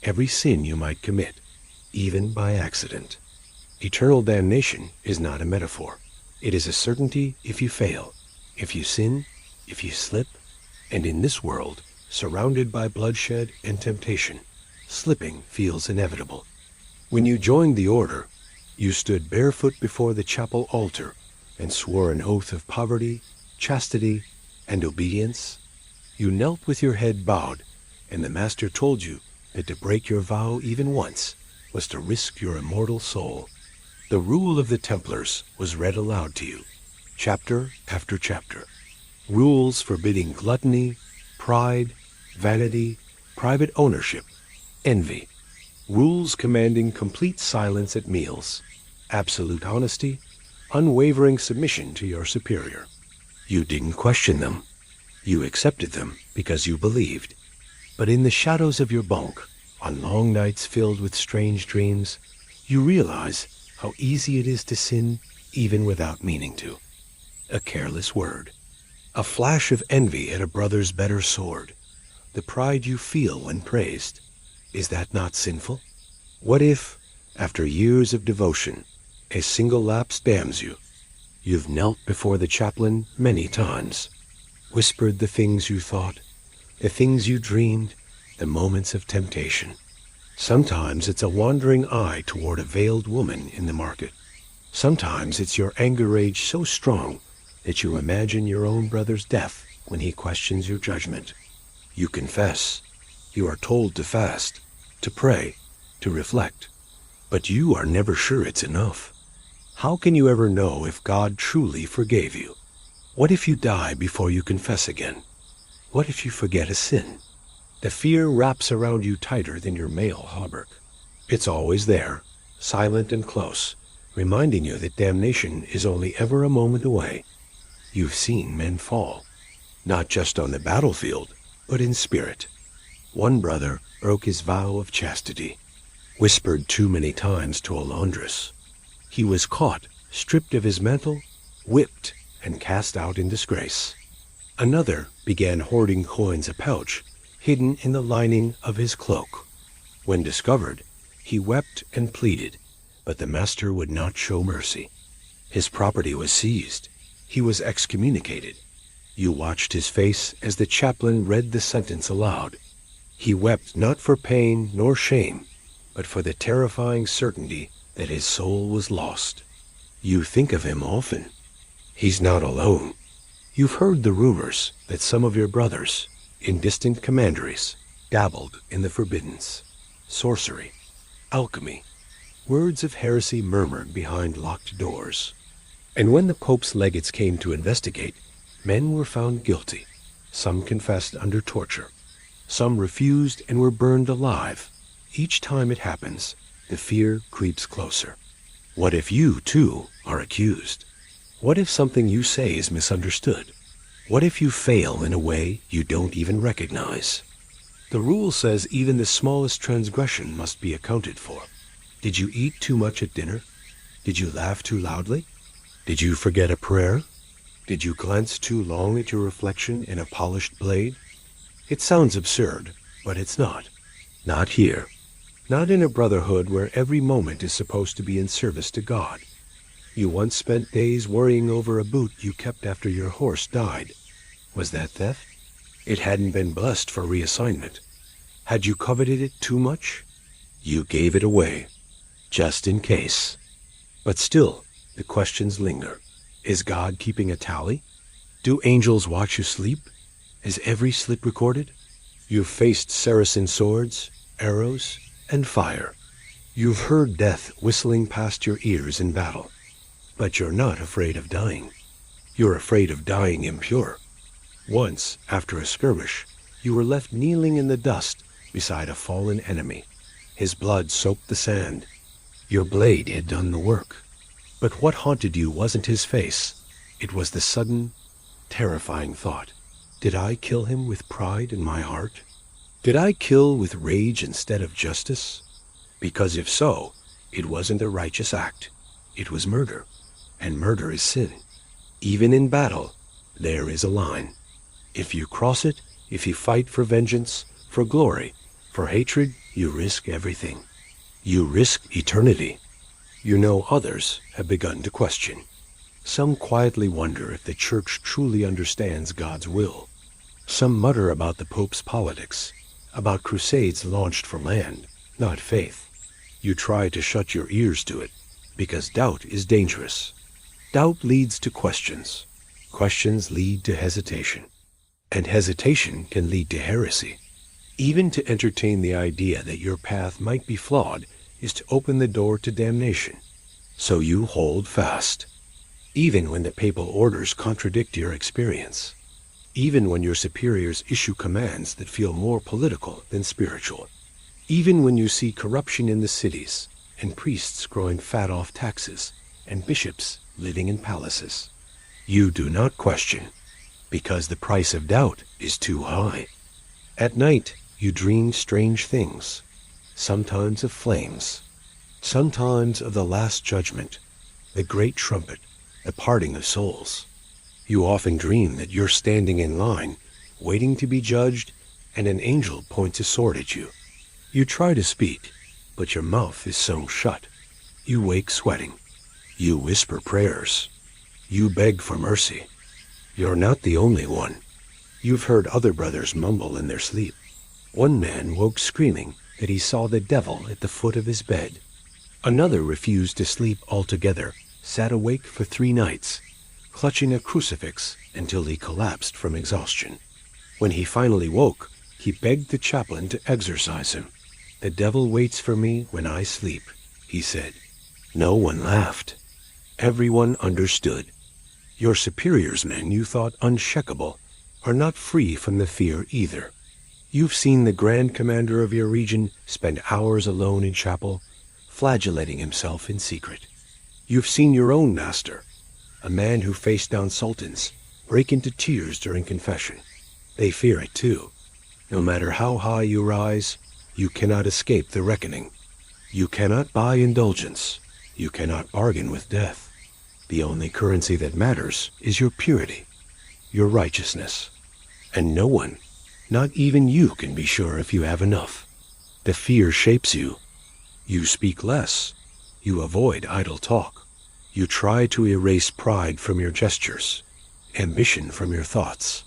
every sin you might commit, even by accident. Eternal damnation is not a metaphor. It is a certainty if you fail, if you sin, if you slip, and in this world, surrounded by bloodshed and temptation, slipping feels inevitable. When you joined the order, you stood barefoot before the chapel altar and swore an oath of poverty, chastity, and obedience. You knelt with your head bowed, and the master told you that to break your vow even once was to risk your immortal soul. The rule of the Templars was read aloud to you, chapter after chapter. Rules forbidding gluttony, pride, vanity, private ownership, envy. Rules commanding complete silence at meals, absolute honesty, unwavering submission to your superior. You didn't question them. You accepted them because you believed. But in the shadows of your bunk, on long nights filled with strange dreams, you realize how easy it is to sin even without meaning to. A careless word, a flash of envy at a brother's better sword, the pride you feel when praised. Is that not sinful? What if, after years of devotion, a single lapse damns you? You've knelt before the chaplain many times, whispered the things you thought, the things you dreamed, the moments of temptation. Sometimes it's a wandering eye toward a veiled woman in the market. Sometimes it's your anger rage so strong that you imagine your own brother's death when he questions your judgment. You confess. You are told to fast, to pray, to reflect. But you are never sure it's enough. How can you ever know if God truly forgave you? What if you die before you confess again? What if you forget a sin? The fear wraps around you tighter than your mail hauberk. It's always there, silent and close, reminding you that damnation is only ever a moment away. You've seen men fall, not just on the battlefield, but in spirit. One brother broke his vow of chastity, whispered too many times to a laundress. He was caught, stripped of his mantle, whipped, and cast out in disgrace. Another began hoarding coins a pouch, hidden in the lining of his cloak. When discovered, he wept and pleaded, but the master would not show mercy. His property was seized. He was excommunicated. You watched his face as the chaplain read the sentence aloud. He wept not for pain nor shame, but for the terrifying certainty that his soul was lost. You think of him often. He's not alone. You've heard the rumors that some of your brothers, in distant commanderies, dabbled in the forbiddens, sorcery, alchemy, words of heresy murmured behind locked doors. And when the Pope's legates came to investigate, men were found guilty. Some confessed under torture. Some refused and were burned alive. Each time it happens, the fear creeps closer. What if you, too, are accused? What if something you say is misunderstood? What if you fail in a way you don't even recognize? The rule says even the smallest transgression must be accounted for. Did you eat too much at dinner? Did you laugh too loudly? Did you forget a prayer? Did you glance too long at your reflection in a polished blade? It sounds absurd, but it's not. Not here. Not in a brotherhood where every moment is supposed to be in service to God. You once spent days worrying over a boot you kept after your horse died. Was that theft? It hadn't been blessed for reassignment. Had you coveted it too much? You gave it away, just in case. But still, the questions linger. Is God keeping a tally? Do angels watch you sleep? Is every slip recorded? You've faced Saracen swords, arrows, and fire. You've heard death whistling past your ears in battle. But you're not afraid of dying. You're afraid of dying impure. Once, after a skirmish, you were left kneeling in the dust beside a fallen enemy. His blood soaked the sand. Your blade had done the work. But what haunted you wasn't his face. It was the sudden, terrifying thought. Did I kill him with pride in my heart? Did I kill with rage instead of justice? Because if so, it wasn't a righteous act. It was murder. And murder is sin. Even in battle, there is a line. If you cross it, if you fight for vengeance, for glory, for hatred, you risk everything. You risk eternity. You know others have begun to question. Some quietly wonder if the Church truly understands God's will. Some mutter about the Pope's politics, about crusades launched for land, not faith. You try to shut your ears to it, because doubt is dangerous. Doubt leads to questions. Questions lead to hesitation. And hesitation can lead to heresy. Even to entertain the idea that your path might be flawed is to open the door to damnation. So you hold fast. Even when the papal orders contradict your experience. Even when your superiors issue commands that feel more political than spiritual. Even when you see corruption in the cities, and priests growing fat off taxes, and bishops living in palaces. You do not question, because the price of doubt is too high. At night, you dream strange things, sometimes of flames, sometimes of the last judgment, the great trumpet, the parting of souls. You often dream that you're standing in line, waiting to be judged, and an angel points a sword at you. You try to speak, but your mouth is sewn shut. You wake sweating. You whisper prayers. You beg for mercy. You're not the only one. You've heard other brothers mumble in their sleep. One man woke screaming that he saw the devil at the foot of his bed. Another refused to sleep altogether, sat awake for 3 nights, clutching a crucifix until he collapsed from exhaustion. When he finally woke, He begged the chaplain to exorcise him. "The devil waits for me when I sleep," he said. No one laughed. Everyone understood. Your superiors, men you thought unshakable, are not free from the fear either. You've seen the Grand Commander of your region spend hours alone in chapel, flagellating himself in secret. You've seen your own master, a man who faced down sultans, break into tears during confession. They fear it too. No matter how high you rise, you cannot escape the reckoning. You cannot buy indulgence. You cannot bargain with death. The only currency that matters is your purity, your righteousness. And no one, not even you, can be sure if you have enough. The fear shapes you. You speak less. You avoid idle talk. You try to erase pride from your gestures, ambition from your thoughts.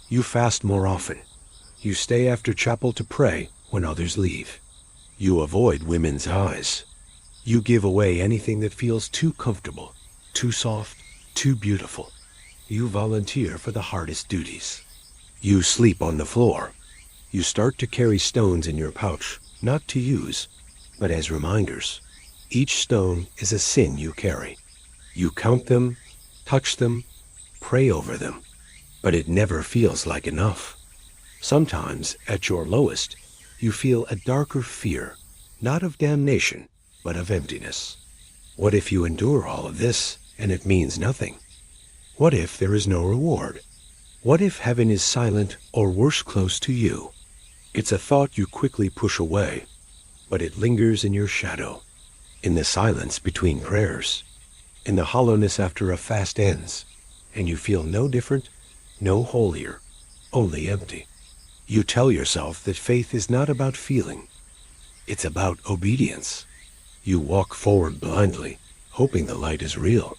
You fast more often. You stay after chapel to pray when others leave. You avoid women's eyes. You give away anything that feels too comfortable, too soft, too beautiful. You volunteer for the hardest duties. You sleep on the floor. You start to carry stones in your pouch, not to use, but as reminders. Each stone is a sin you carry. You count them, touch them, pray over them, but it never feels like enough. Sometimes, at your lowest, you feel a darker fear, not of damnation, but of emptiness. What if you endure all of this and it means nothing? What if there is no reward? What if heaven is silent or worse, close to you? It's a thought you quickly push away, but it lingers in your shadow, in the silence between prayers, in the hollowness after a fast ends, and you feel no different, no holier, only empty. You tell yourself that faith is not about feeling. It's about obedience. You walk forward blindly, hoping the light is real.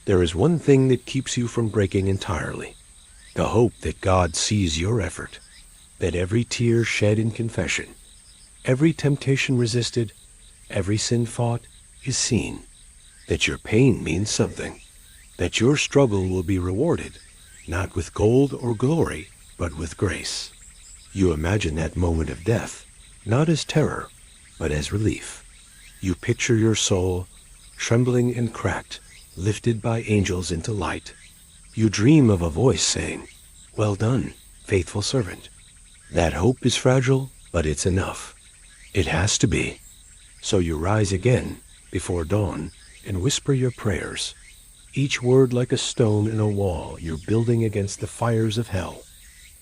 There is one thing that keeps you from breaking entirely: the hope that God sees your effort, that every tear shed in confession, every temptation resisted, every sin fought is seen, that your pain means something, that your struggle will be rewarded, not with gold or glory, but with grace. You imagine that moment of death, not as terror, but as relief. You picture your soul, trembling and cracked, lifted by angels into light. You dream of a voice saying, "Well done, faithful servant." That hope is fragile, but it's enough. It has to be. So you rise again, before dawn, and whisper your prayers, each word like a stone in a wall you're building against the fires of hell.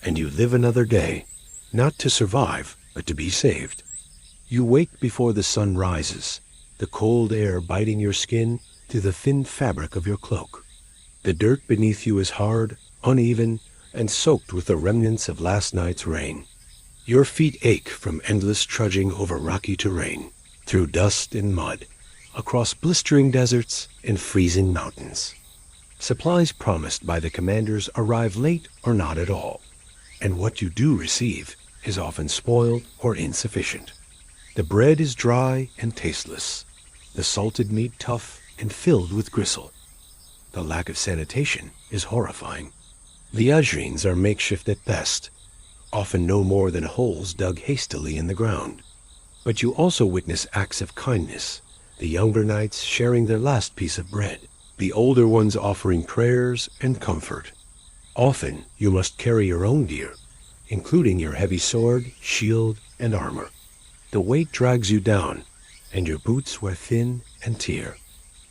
And you live another day, not to survive, but to be saved. You wake before the sun rises, the cold air biting your skin through the thin fabric of your cloak. The dirt beneath you is hard, uneven, and soaked with the remnants of last night's rain. Your feet ache from endless trudging over rocky terrain, through dust and mud, across blistering deserts and freezing mountains. Supplies promised by the commanders arrive late or not at all, and what you do receive is often spoiled or insufficient. The bread is dry and tasteless, the salted meat tough and filled with gristle. The lack of sanitation is horrifying. The ajrins are makeshift at best, often no more than holes dug hastily in the ground. But you also witness acts of kindness, the younger knights sharing their last piece of bread, the older ones offering prayers and comfort. Often you must carry your own gear, including your heavy sword, shield, and armor. The weight drags you down, and your boots wear thin and tear.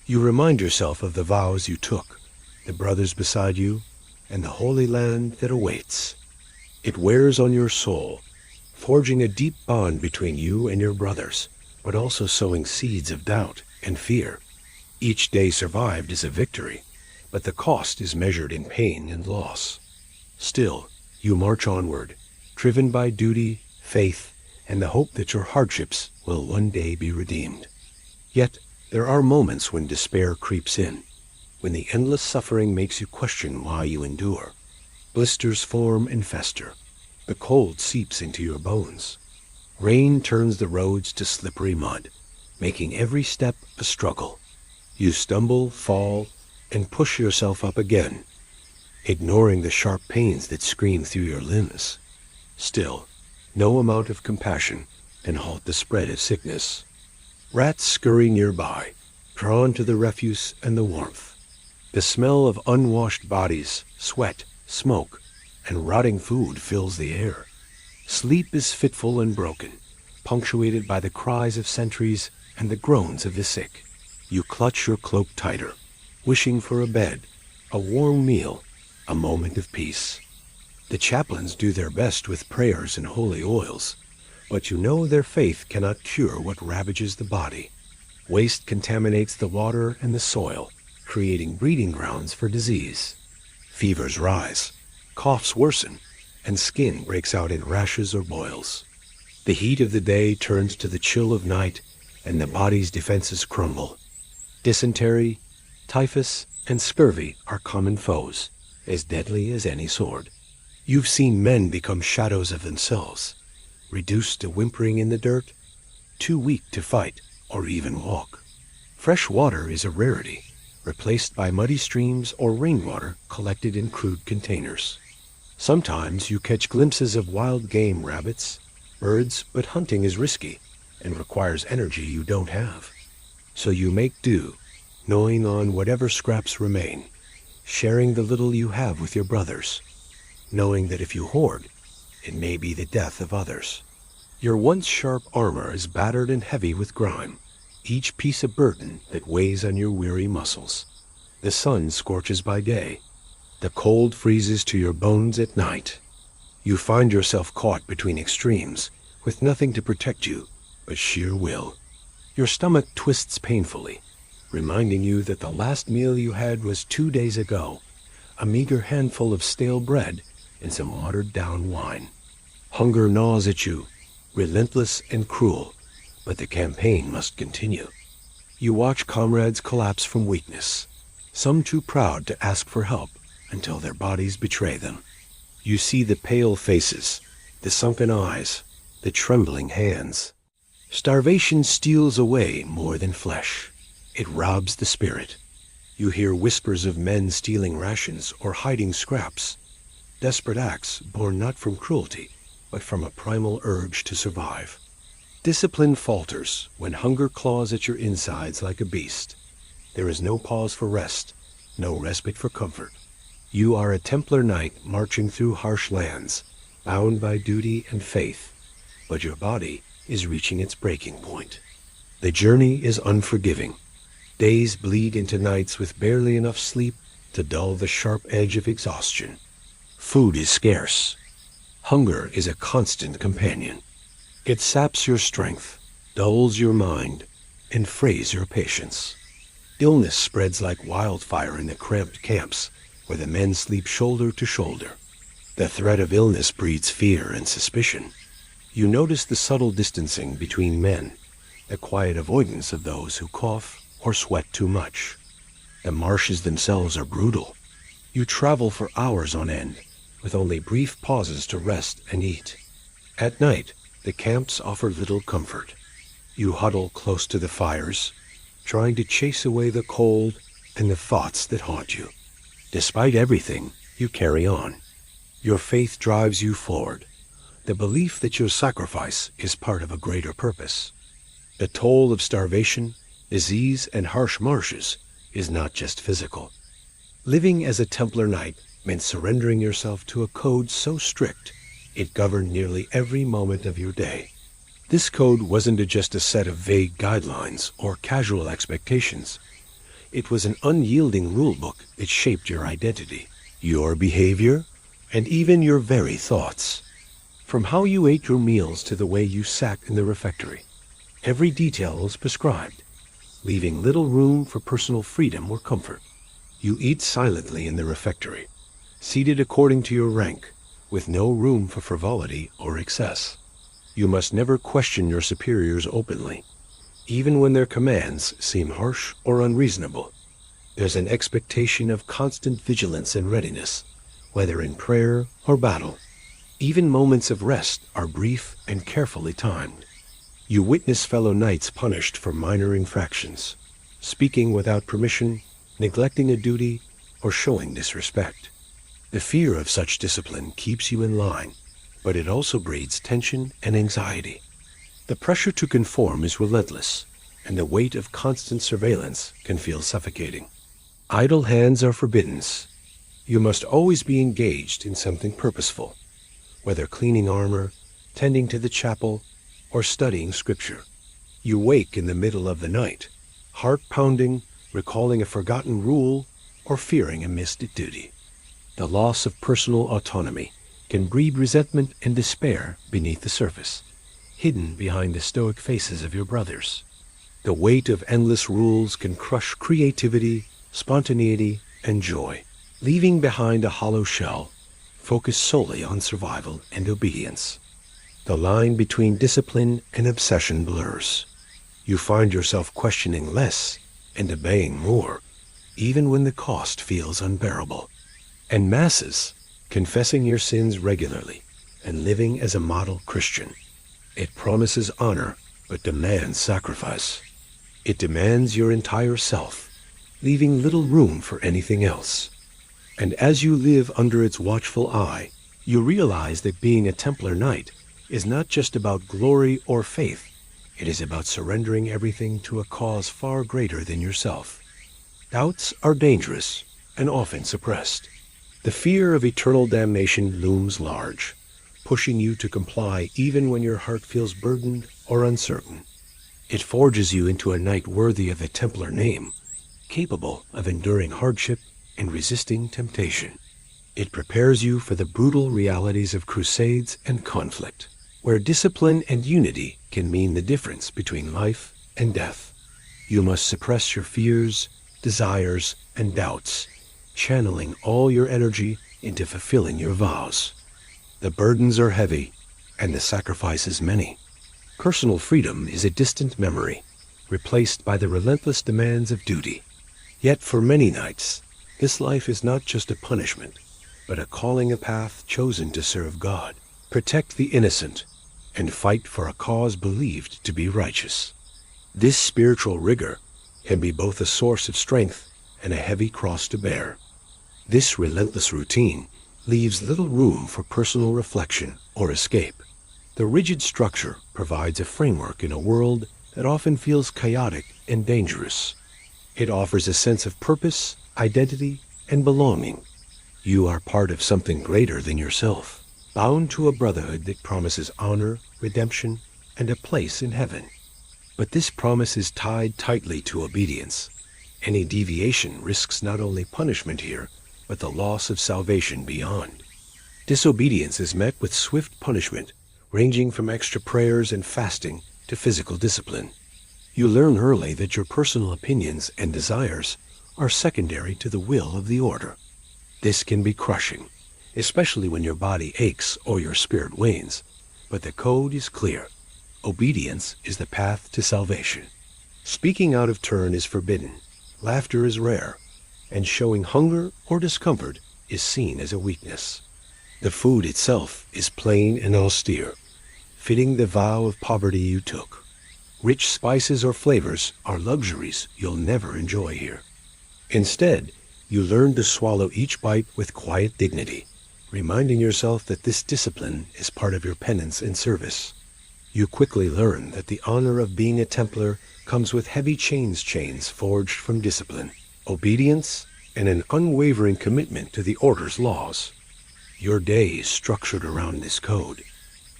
You remind yourself of the vows you took, the brothers beside you, and the holy land that awaits. It wears on your soul, forging a deep bond between you and your brothers, but also sowing seeds of doubt and fear. Each day survived is a victory, but the cost is measured in pain and loss. Still, you march onward, driven by duty, faith, and the hope that your hardships will one day be redeemed. Yet, there are moments when despair creeps in, when the endless suffering makes you question why you endure. Blisters form and fester. The cold seeps into your bones. Rain turns the roads to slippery mud, making every step a struggle. You stumble, fall, and push yourself up again, ignoring the sharp pains that scream through your limbs. Still, No amount of compassion can halt the spread of sickness. Rats scurry nearby, drawn to the refuse and the warmth. The smell of unwashed bodies, sweat, smoke, and rotting food fills the air. Sleep is fitful and broken, punctuated by the cries of sentries and the groans of the sick. You clutch your cloak tighter, wishing for a bed, a warm meal, a moment of peace. The chaplains do their best with prayers and holy oils, but you know their faith cannot cure what ravages the body. Waste contaminates the water and the soil, creating breeding grounds for disease. Fevers rise, coughs worsen, and skin breaks out in rashes or boils. The heat of the day turns to the chill of night, and the body's defenses crumble. Dysentery, typhus, and scurvy are common foes, as deadly as any sword. You've seen men become shadows of themselves, reduced to whimpering in the dirt, too weak to fight or even walk. Fresh water is a rarity, replaced by muddy streams or rainwater collected in crude containers. Sometimes you catch glimpses of wild game, rabbits, birds, but hunting is risky and requires energy you don't have. So you make do, gnawing on whatever scraps remain, sharing the little you have with your brothers, knowing that if you hoard, it may be the death of others. Your once sharp armor is battered and heavy with grime, each piece a burden that weighs on your weary muscles. The sun scorches by day. The cold freezes to your bones at night. You find yourself caught between extremes, with nothing to protect you but sheer will. Your stomach twists painfully, reminding you that the last meal you had was 2 days ago, a meager handful of stale bread and some watered-down wine. Hunger gnaws at you, relentless and cruel, but the campaign must continue. You watch comrades collapse from weakness, some too proud to ask for help until their bodies betray them. You see the pale faces, the sunken eyes, the trembling hands. Starvation steals away more than flesh. It robs the spirit. You hear whispers of men stealing rations or hiding scraps, desperate acts born not from cruelty, but from a primal urge to survive. Discipline falters when hunger claws at your insides like a beast. There is no pause for rest, no respite for comfort. You are a Templar Knight marching through harsh lands, bound by duty and faith, but your body is reaching its breaking point. The journey is unforgiving. Days bleed into nights with barely enough sleep to dull the sharp edge of exhaustion. Food is scarce. Hunger is a constant companion. It saps your strength, dulls your mind, and frays your patience. Illness spreads like wildfire in the cramped camps, where the men sleep shoulder to shoulder. The threat of illness breeds fear and suspicion. You notice the subtle distancing between men, the quiet avoidance of those who cough or sweat too much. The marshes themselves are brutal. You travel for hours on end, with only brief pauses to rest and eat. At night, the camps offer little comfort. You huddle close to the fires, trying to chase away the cold and the thoughts that haunt you. Despite everything, you carry on. Your faith drives you forward, the belief that your sacrifice is part of a greater purpose. The toll of starvation, disease, and harsh marshes is not just physical. Living as a Templar Knight meant surrendering yourself to a code so strict it governed nearly every moment of your day. This code wasn't just a set of vague guidelines or casual expectations. It was an unyielding rulebook that shaped your identity, your behavior, and even your very thoughts. From how you ate your meals to the way you sat in the refectory, every detail was prescribed, leaving little room for personal freedom or comfort. You eat silently in the refectory, seated according to your rank, with no room for frivolity or excess. You must never question your superiors openly, even when their commands seem harsh or unreasonable. There's an expectation of constant vigilance and readiness, whether in prayer or battle. Even moments of rest are brief and carefully timed. You witness fellow knights punished for minor infractions, speaking without permission, neglecting a duty, or showing disrespect. The fear of such discipline keeps you in line, but it also breeds tension and anxiety. The pressure to conform is relentless, and the weight of constant surveillance can feel suffocating. Idle hands are forbidden. You must always be engaged in something purposeful, whether cleaning armor, tending to the chapel, or studying scripture. You wake in the middle of the night, heart pounding, recalling a forgotten rule, or fearing a missed duty. The loss of personal autonomy can breed resentment and despair beneath the surface, hidden behind the stoic faces of your brothers. The weight of endless rules can crush creativity, spontaneity, and joy, leaving behind a hollow shell, focused solely on survival and obedience. The line between discipline and obsession blurs. You find yourself questioning less and obeying more, even when the cost feels unbearable. And masses, confessing your sins regularly and living as a model Christian. It promises honor, but demands sacrifice. It demands your entire self, leaving little room for anything else. And as you live under its watchful eye, you realize that being a Templar Knight is not just about glory or faith. It is about surrendering everything to a cause far greater than yourself. Doubts are dangerous and often suppressed. The fear of eternal damnation looms large, pushing you to comply even when your heart feels burdened or uncertain. It forges you into a knight worthy of the Templar name, capable of enduring hardship and resisting temptation. It prepares you for the brutal realities of crusades and conflict, where discipline and unity can mean the difference between life and death. You must suppress your fears, desires, and doubts, channeling all your energy into fulfilling your vows. The burdens are heavy, and the sacrifices many. Personal freedom is a distant memory, replaced by the relentless demands of duty. Yet for many knights, this life is not just a punishment, but a calling, a path chosen to serve God, protect the innocent, and fight for a cause believed to be righteous. This spiritual rigor can be both a source of strength and a heavy cross to bear. This relentless routine leaves little room for personal reflection or escape. The rigid structure provides a framework in a world that often feels chaotic and dangerous. It offers a sense of purpose, identity, and belonging. You are part of something greater than yourself, bound to a brotherhood that promises honor, redemption, and a place in heaven. But this promise is tied tightly to obedience. Any deviation risks not only punishment here, but the loss of salvation beyond. Disobedience is met with swift punishment, ranging from extra prayers and fasting to physical discipline. You learn early that your personal opinions and desires are secondary to the will of the order. This can be crushing, especially when your body aches or your spirit wanes. But the code is clear. Obedience is the path to salvation. Speaking out of turn is forbidden. Laughter is rare, and showing hunger or discomfort is seen as a weakness. The food itself is plain and austere, fitting the vow of poverty you took. Rich spices or flavors are luxuries you'll never enjoy here. Instead, you learn to swallow each bite with quiet dignity, reminding yourself that this discipline is part of your penance and service. You quickly learn that the honor of being a Templar comes with heavy chains forged from discipline, obedience, and an unwavering commitment to the Order's laws. Your day is structured around this code.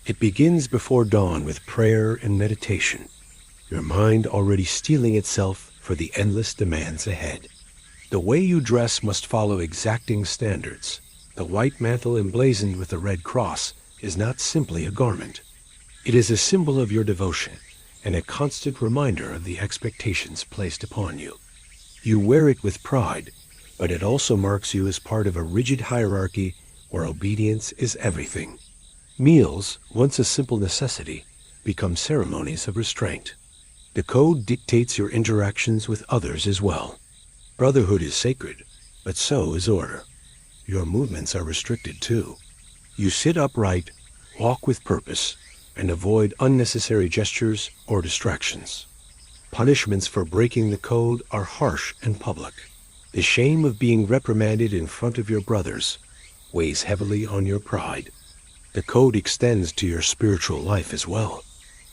It begins before dawn with prayer and meditation, your mind already steeling itself for the endless demands ahead. The way you dress must follow exacting standards. The white mantle emblazoned with the red cross is not simply a garment. It is a symbol of your devotion and a constant reminder of the expectations placed upon you. You wear it with pride, but it also marks you as part of a rigid hierarchy where obedience is everything. Meals, once a simple necessity, become ceremonies of restraint. The code dictates your interactions with others as well. Brotherhood is sacred, but so is order. Your movements are restricted too. You sit upright, walk with purpose, and avoid unnecessary gestures or distractions. Punishments for breaking the code are harsh and public. The shame of being reprimanded in front of your brothers weighs heavily on your pride. The code extends to your spiritual life as well.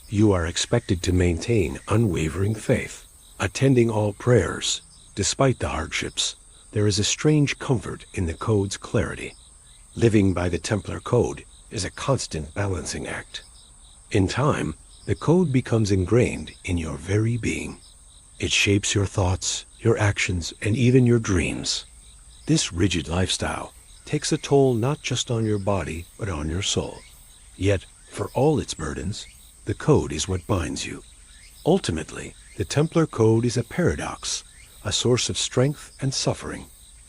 You are expected to maintain unwavering faith, attending all prayers. Despite the hardships, there is a strange comfort in the code's clarity. Living by the Templar Code is a constant balancing act. In time, the code becomes ingrained in your very being. It shapes your thoughts, your actions, and even your dreams. This rigid lifestyle takes a toll not just on your body, but on your soul. Yet, for all its burdens, the code is what binds you. Ultimately, the Templar Code is a paradox, a source of strength and suffering,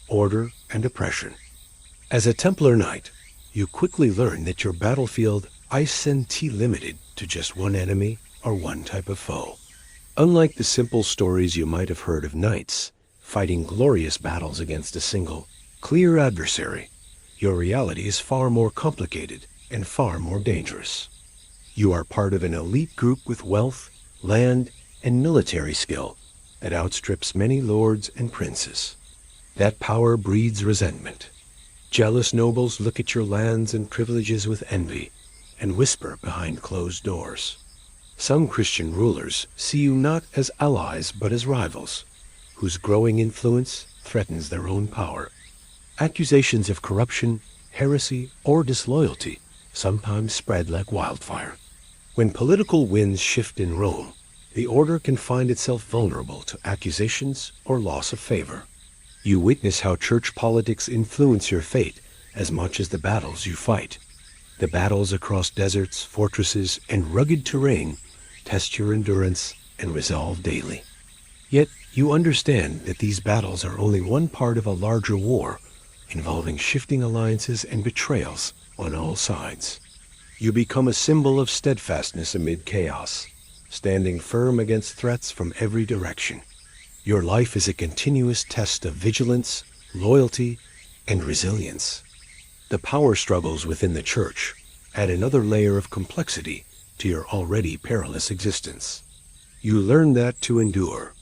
order and oppression. As a Templar Knight, you quickly learn that your battlefield isn't limited to just one enemy or one type of foe. Unlike the simple stories you might have heard of knights fighting glorious battles against a single, clear adversary, your reality is far more complicated and far more dangerous. You are part of an elite group with wealth, land, and military skill that outstrips many lords and princes. That power breeds resentment. Jealous nobles look at your lands and privileges with envy and whisper behind closed doors. Some Christian rulers see you not as allies but as rivals, whose growing influence threatens their own power. Accusations of corruption, heresy, or disloyalty sometimes spread like wildfire. When political winds shift in Rome, the order can find itself vulnerable to accusations or loss of favor. You witness how church politics influence your fate as much as the battles you fight. The battles across deserts, fortresses, and rugged terrain test your endurance and resolve daily. Yet you understand that these battles are only one part of a larger war involving shifting alliances and betrayals on all sides. You become a symbol of steadfastness amid chaos, standing firm against threats from every direction. Your life is a continuous test of vigilance, loyalty, and resilience. The power struggles within the church add another layer of complexity to your already perilous existence. You learn that to endure,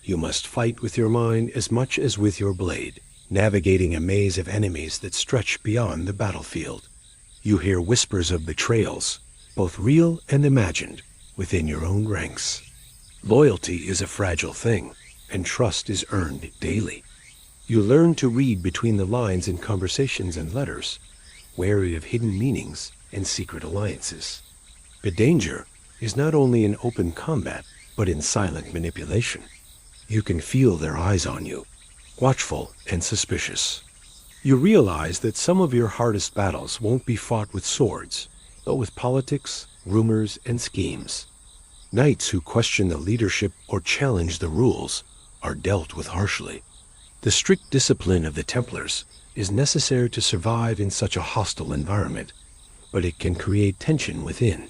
you must fight with your mind as much as with your blade, navigating a maze of enemies that stretch beyond the battlefield. You hear whispers of betrayals, both real and imagined, within your own ranks. Loyalty is a fragile thing, and trust is earned daily. You learn to read between the lines in conversations and letters, wary of hidden meanings and secret alliances. The danger is not only in open combat, but in silent manipulation. You can feel their eyes on you, watchful and suspicious. You realize that some of your hardest battles won't be fought with swords, but with politics, rumors, and schemes. Knights who question the leadership or challenge the rules are dealt with harshly. The strict discipline of the Templars is necessary to survive in such a hostile environment, but it can create tension within.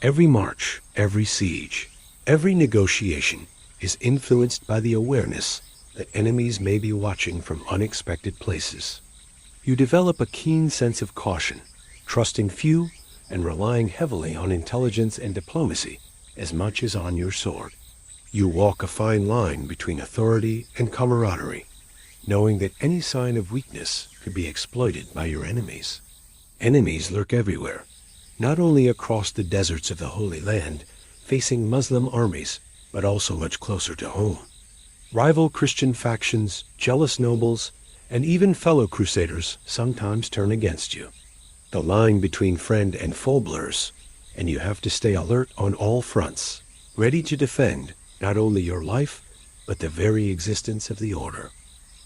Every march, every siege, every negotiation is influenced by the awareness that enemies may be watching from unexpected places. You develop a keen sense of caution, trusting few and relying heavily on intelligence and diplomacy as much as on your sword. You walk a fine line between authority and camaraderie, knowing that any sign of weakness could be exploited by your enemies. Enemies lurk everywhere, not only across the deserts of the Holy Land, facing Muslim armies, but also much closer to home. Rival Christian factions, jealous nobles, and even fellow crusaders sometimes turn against you. The line between friend and foe blurs, and you have to stay alert on all fronts, ready to defend not only your life, but the very existence of the order.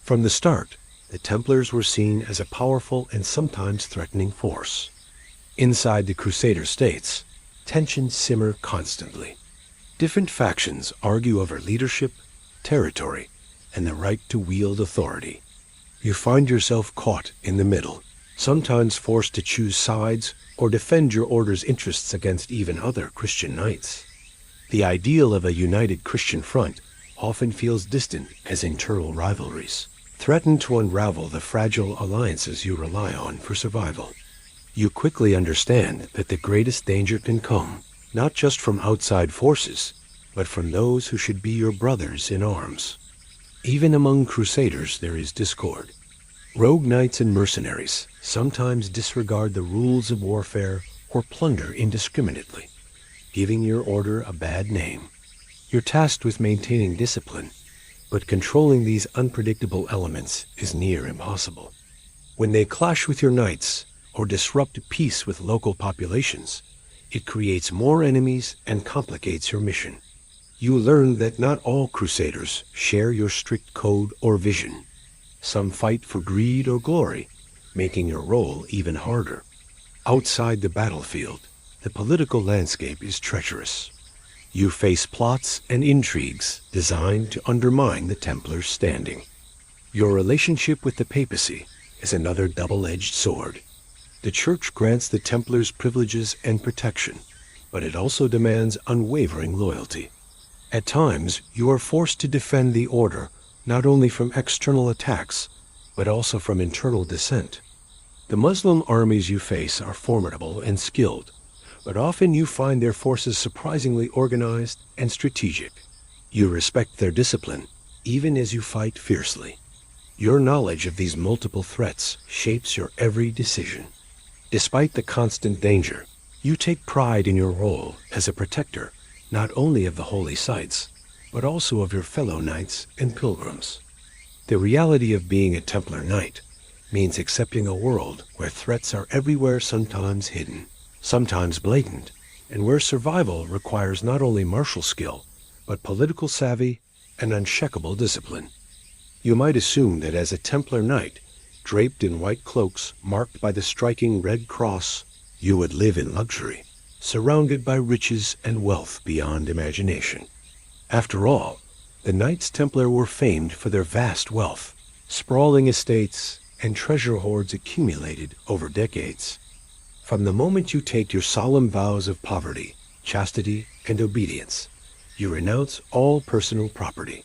From the start, the Templars were seen as a powerful and sometimes threatening force. Inside the Crusader states, tensions simmer constantly. Different factions argue over leadership, territory, and the right to wield authority. You find yourself caught in the middle, sometimes forced to choose sides or defend your order's interests against even other Christian knights. The ideal of a united Christian front often feels distant as internal rivalries threaten to unravel the fragile alliances you rely on for survival. You quickly understand that the greatest danger can come not just from outside forces, but from those who should be your brothers in arms. Even among crusaders there is discord. Rogue knights and mercenaries sometimes disregard the rules of warfare or plunder indiscriminately, giving your order a bad name. You're tasked with maintaining discipline, but controlling these unpredictable elements is near impossible. When they clash with your knights or disrupt peace with local populations, it creates more enemies and complicates your mission. You learn that not all crusaders share your strict code or vision. Some fight for greed or glory, making your role even harder. Outside the battlefield, the political landscape is treacherous. You face plots and intrigues designed to undermine the Templars' standing. Your relationship with the papacy is another double-edged sword. The Church grants the Templars privileges and protection, but it also demands unwavering loyalty. At times, you are forced to defend the Order not only from external attacks, but also from internal dissent. The Muslim armies you face are formidable and skilled, but often you find their forces surprisingly organized and strategic. You respect their discipline, even as you fight fiercely. Your knowledge of these multiple threats shapes your every decision. Despite the constant danger, you take pride in your role as a protector, not only of the holy sites, but also of your fellow knights and pilgrims. The reality of being a Templar Knight means accepting a world where threats are everywhere, sometimes hidden, sometimes blatant, and where survival requires not only martial skill, but political savvy and unshakable discipline. You might assume that as a Templar Knight, draped in white cloaks marked by the striking red cross, you would live in luxury, surrounded by riches and wealth beyond imagination. After all, the Knights Templar were famed for their vast wealth, sprawling estates, and treasure hoards accumulated over decades. From the moment you take your solemn vows of poverty, chastity, and obedience, you renounce all personal property.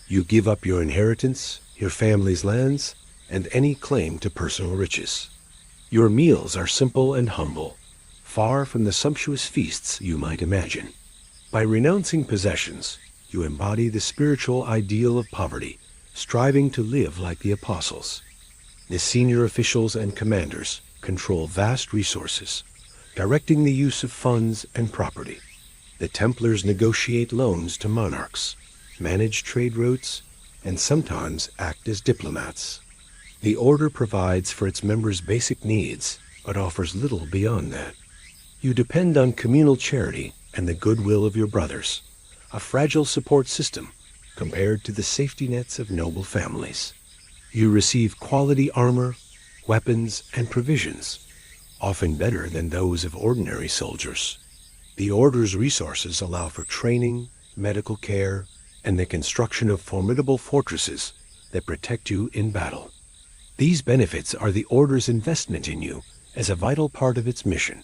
You give up your inheritance, your family's lands, and any claim to personal riches. Your meals are simple and humble, far from the sumptuous feasts you might imagine. By renouncing possessions, you embody the spiritual ideal of poverty, striving to live like the apostles. The senior officials and commanders control vast resources, directing the use of funds and property. The Templars negotiate loans to monarchs, manage trade routes, and sometimes act as diplomats. The Order provides for its members' basic needs, but offers little beyond that. You depend on communal charity and the goodwill of your brothers, a fragile support system compared to the safety nets of noble families. You receive quality armor, weapons, and provisions, often better than those of ordinary soldiers. The Order's resources allow for training, medical care, and the construction of formidable fortresses that protect you in battle. These benefits are the Order's investment in you as a vital part of its mission,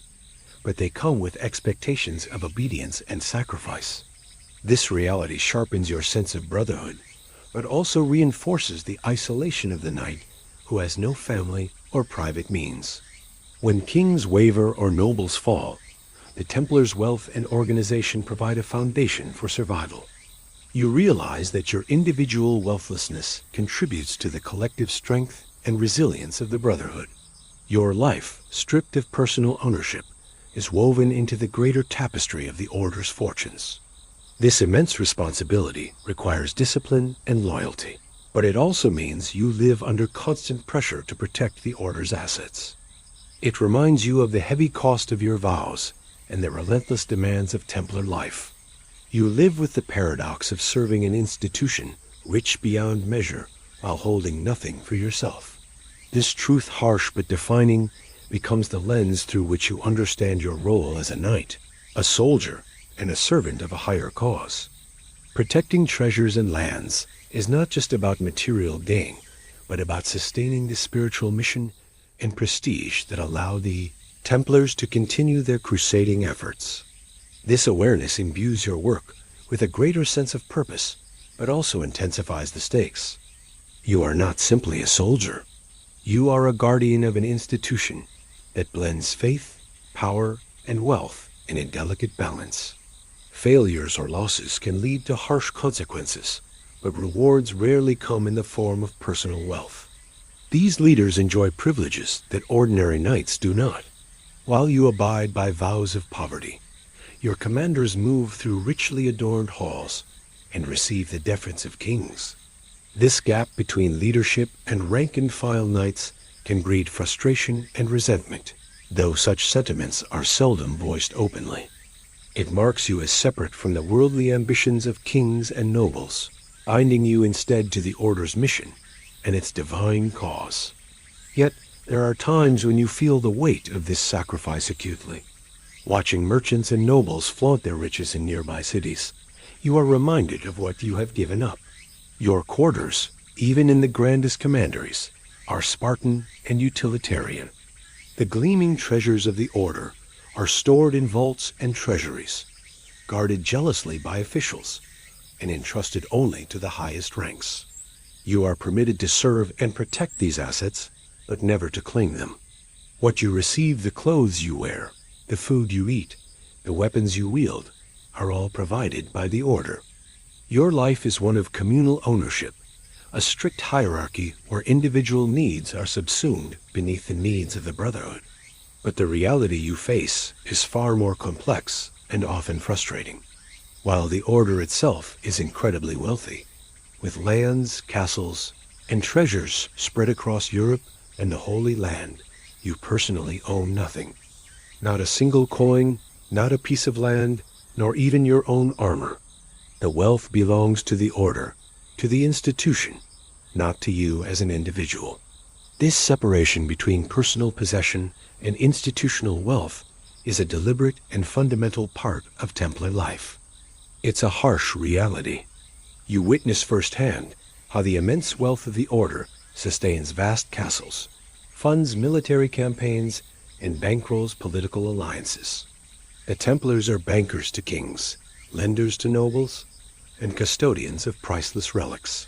but they come with expectations of obedience and sacrifice. This reality sharpens your sense of brotherhood, but also reinforces the isolation of the knight who has no family or private means. When kings waver or nobles fall, the Templars' wealth and organization provide a foundation for survival. You realize that your individual wealthlessness contributes to the collective strength and resilience of the Brotherhood. Your life, stripped of personal ownership, is woven into the greater tapestry of the Order's fortunes. This immense responsibility requires discipline and loyalty, but it also means you live under constant pressure to protect the Order's assets. It reminds you of the heavy cost of your vows and the relentless demands of Templar life. You live with the paradox of serving an institution rich beyond measure while holding nothing for yourself. This truth, harsh but defining, becomes the lens through which you understand your role as a knight, a soldier, and a servant of a higher cause. Protecting treasures and lands is not just about material gain, but about sustaining the spiritual mission and prestige that allow the Templars to continue their crusading efforts. This awareness imbues your work with a greater sense of purpose, but also intensifies the stakes. You are not simply a soldier. You are a guardian of an institution that blends faith, power, and wealth in a delicate balance. Failures or losses can lead to harsh consequences, but rewards rarely come in the form of personal wealth. These leaders enjoy privileges that ordinary knights do not. While you abide by vows of poverty, your commanders move through richly adorned halls and receive the deference of kings. This gap between leadership and rank-and-file knights can breed frustration and resentment, though such sentiments are seldom voiced openly. It marks you as separate from the worldly ambitions of kings and nobles, binding you instead to the Order's mission and its divine cause. Yet, there are times when you feel the weight of this sacrifice acutely. Watching merchants and nobles flaunt their riches in nearby cities, you are reminded of what you have given up. Your quarters, even in the grandest commanderies, are Spartan and utilitarian. The gleaming treasures of the Order are stored in vaults and treasuries, guarded jealously by officials, and entrusted only to the highest ranks. You are permitted to serve and protect these assets, but never to claim them. What you receive, the clothes you wear, the food you eat, the weapons you wield, are all provided by the Order. Your life is one of communal ownership, a strict hierarchy where individual needs are subsumed beneath the needs of the Brotherhood. But the reality you face is far more complex and often frustrating. While the Order itself is incredibly wealthy, with lands, castles, and treasures spread across Europe and the Holy Land, you personally own nothing. Not a single coin, not a piece of land, nor even your own armor. The wealth belongs to the Order, to the institution, not to you as an individual. This separation between personal possession and institutional wealth is a deliberate and fundamental part of Templar life. It's a harsh reality. You witness firsthand how the immense wealth of the Order sustains vast castles, funds military campaigns, and bankrolls political alliances. The Templars are bankers to kings, lenders to nobles, and custodians of priceless relics.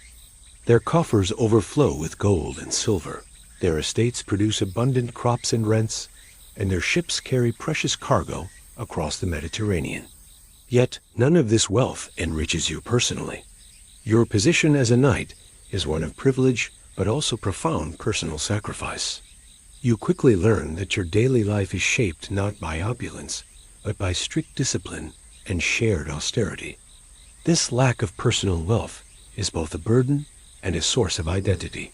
Their coffers overflow with gold and silver. Their estates produce abundant crops and rents, and their ships carry precious cargo across the Mediterranean. Yet none of this wealth enriches you personally. Your position as a knight is one of privilege, but also profound personal sacrifice. You quickly learn that your daily life is shaped not by opulence, but by strict discipline and shared austerity. This lack of personal wealth is both a burden and a source of identity.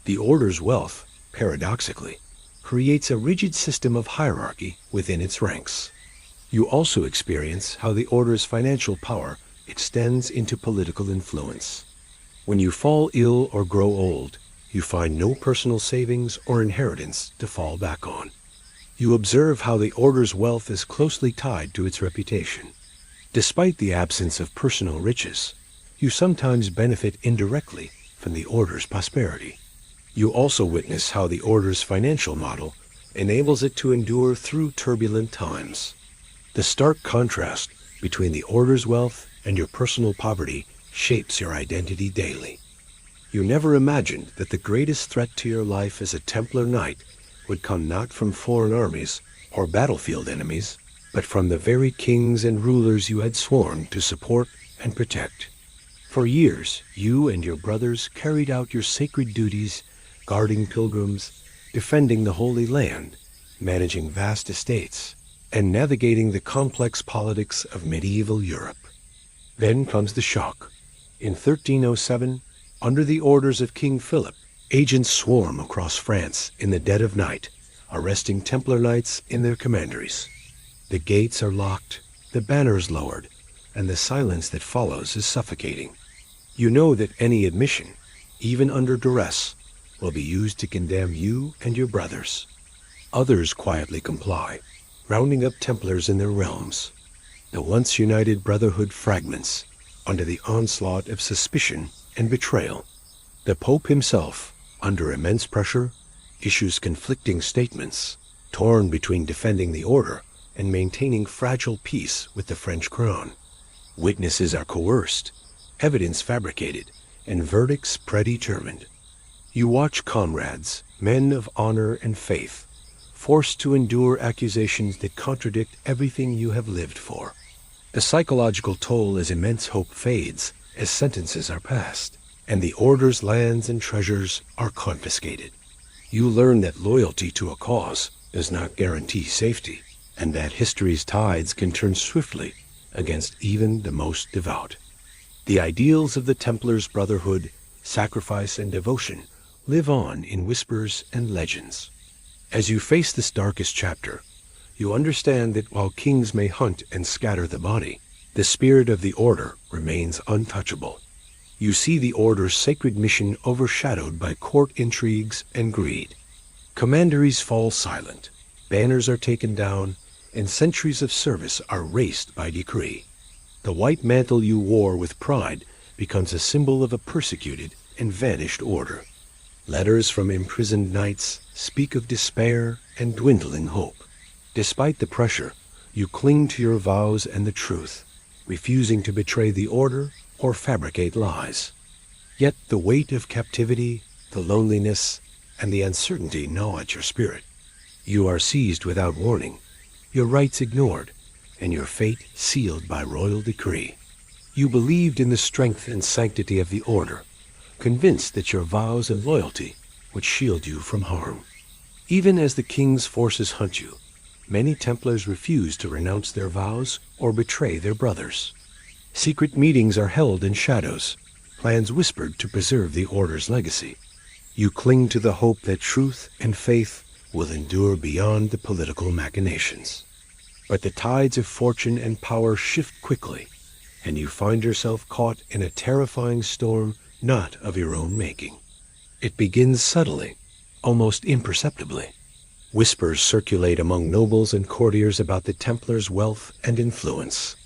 The Order's wealth, paradoxically, creates a rigid system of hierarchy within its ranks. You also experience how the Order's financial power extends into political influence. When you fall ill or grow old, you find no personal savings or inheritance to fall back on. You observe how the Order's wealth is closely tied to its reputation. Despite the absence of personal riches, you sometimes benefit indirectly from the Order's prosperity. You also witness how the Order's financial model enables it to endure through turbulent times. The stark contrast between the Order's wealth and your personal poverty shapes your identity daily. You never imagined that the greatest threat to your life as a Templar Knight would come not from foreign armies or battlefield enemies, but from the very kings and rulers you had sworn to support and protect. For years, you and your brothers carried out your sacred duties, guarding pilgrims, defending the Holy Land, managing vast estates, and navigating the complex politics of medieval Europe. Then comes the shock. In 1307, under the orders of King Philip, agents swarm across France in the dead of night, arresting Templar Knights in their commanderies. The gates are locked, the banners lowered, and the silence that follows is suffocating. You know that any admission, even under duress, will be used to condemn you and your brothers. Others quietly comply, rounding up Templars in their realms. The once united Brotherhood fragments under the onslaught of suspicion and betrayal. The Pope himself, under immense pressure, issues conflicting statements, torn between defending the Order and maintaining fragile peace with the French crown. Witnesses are coerced, evidence fabricated, and verdicts predetermined. You watch comrades, men of honor and faith, forced to endure accusations that contradict everything you have lived for. The psychological toll as immense hope fades as sentences are passed, and the Order's lands and treasures are confiscated. You learn that loyalty to a cause does not guarantee safety, and that history's tides can turn swiftly against even the most devout. The ideals of the Templars' brotherhood, sacrifice, and devotion live on in whispers and legends. As you face this darkest chapter, you understand that while kings may hunt and scatter the body, the spirit of the Order remains untouchable. You see the Order's sacred mission overshadowed by court intrigues and greed. Commanderies fall silent, banners are taken down, and centuries of service are erased by decree. The white mantle you wore with pride becomes a symbol of a persecuted and vanished order. Letters from imprisoned knights speak of despair and dwindling hope. Despite the pressure, you cling to your vows and the truth, refusing to betray the Order or fabricate lies. Yet the weight of captivity, the loneliness, and the uncertainty gnaw at your spirit. You are seized without warning, your rights ignored, and your fate sealed by royal decree. You believed in the strength and sanctity of the Order, convinced that your vows and loyalty would shield you from harm. Even as the king's forces hunt you, many Templars refuse to renounce their vows or betray their brothers. Secret meetings are held in shadows, plans whispered to preserve the Order's legacy. You cling to the hope that truth and faith will endure beyond the political machinations. But the tides of fortune and power shift quickly, and you find yourself caught in a terrifying storm not of your own making. It begins subtly, almost imperceptibly. Whispers circulate among nobles and courtiers about the Templars' wealth and influence.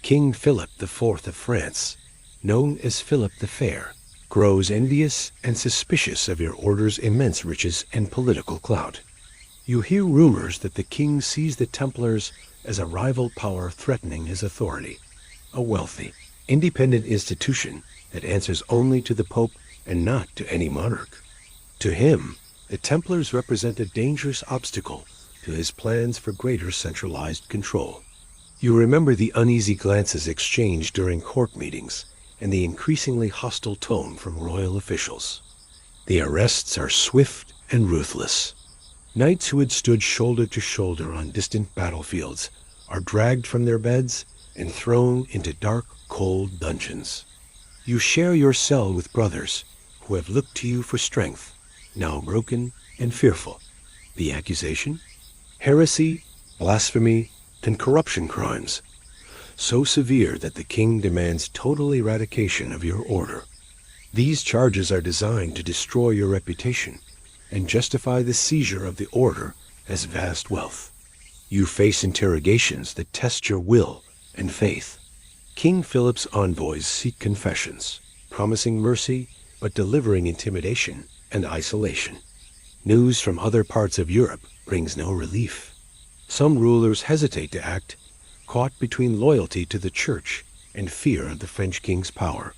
King Philip IV of France, known as Philip the Fair, grows envious and suspicious of your Order's immense riches and political clout. You hear rumors that the king sees the Templars as a rival power threatening his authority, a wealthy, independent institution that answers only to the Pope and not to any monarch. To him, the Templars represent a dangerous obstacle to his plans for greater centralized control. You remember the uneasy glances exchanged during court meetings and the increasingly hostile tone from royal officials. The arrests are swift and ruthless. Knights who had stood shoulder to shoulder on distant battlefields are dragged from their beds and thrown into dark, cold dungeons. You share your cell with brothers who have looked to you for strength, now broken and fearful. The accusation? Heresy, blasphemy, and corruption crimes, so severe that the king demands total eradication of your Order. These charges are designed to destroy your reputation and justify the seizure of the Order as vast wealth. You face interrogations that test your will and faith. King Philip's envoys seek confessions, promising mercy but delivering intimidation and isolation. News from other parts of Europe brings no relief. Some rulers hesitate to act, caught between loyalty to the Church and fear of the French king's power.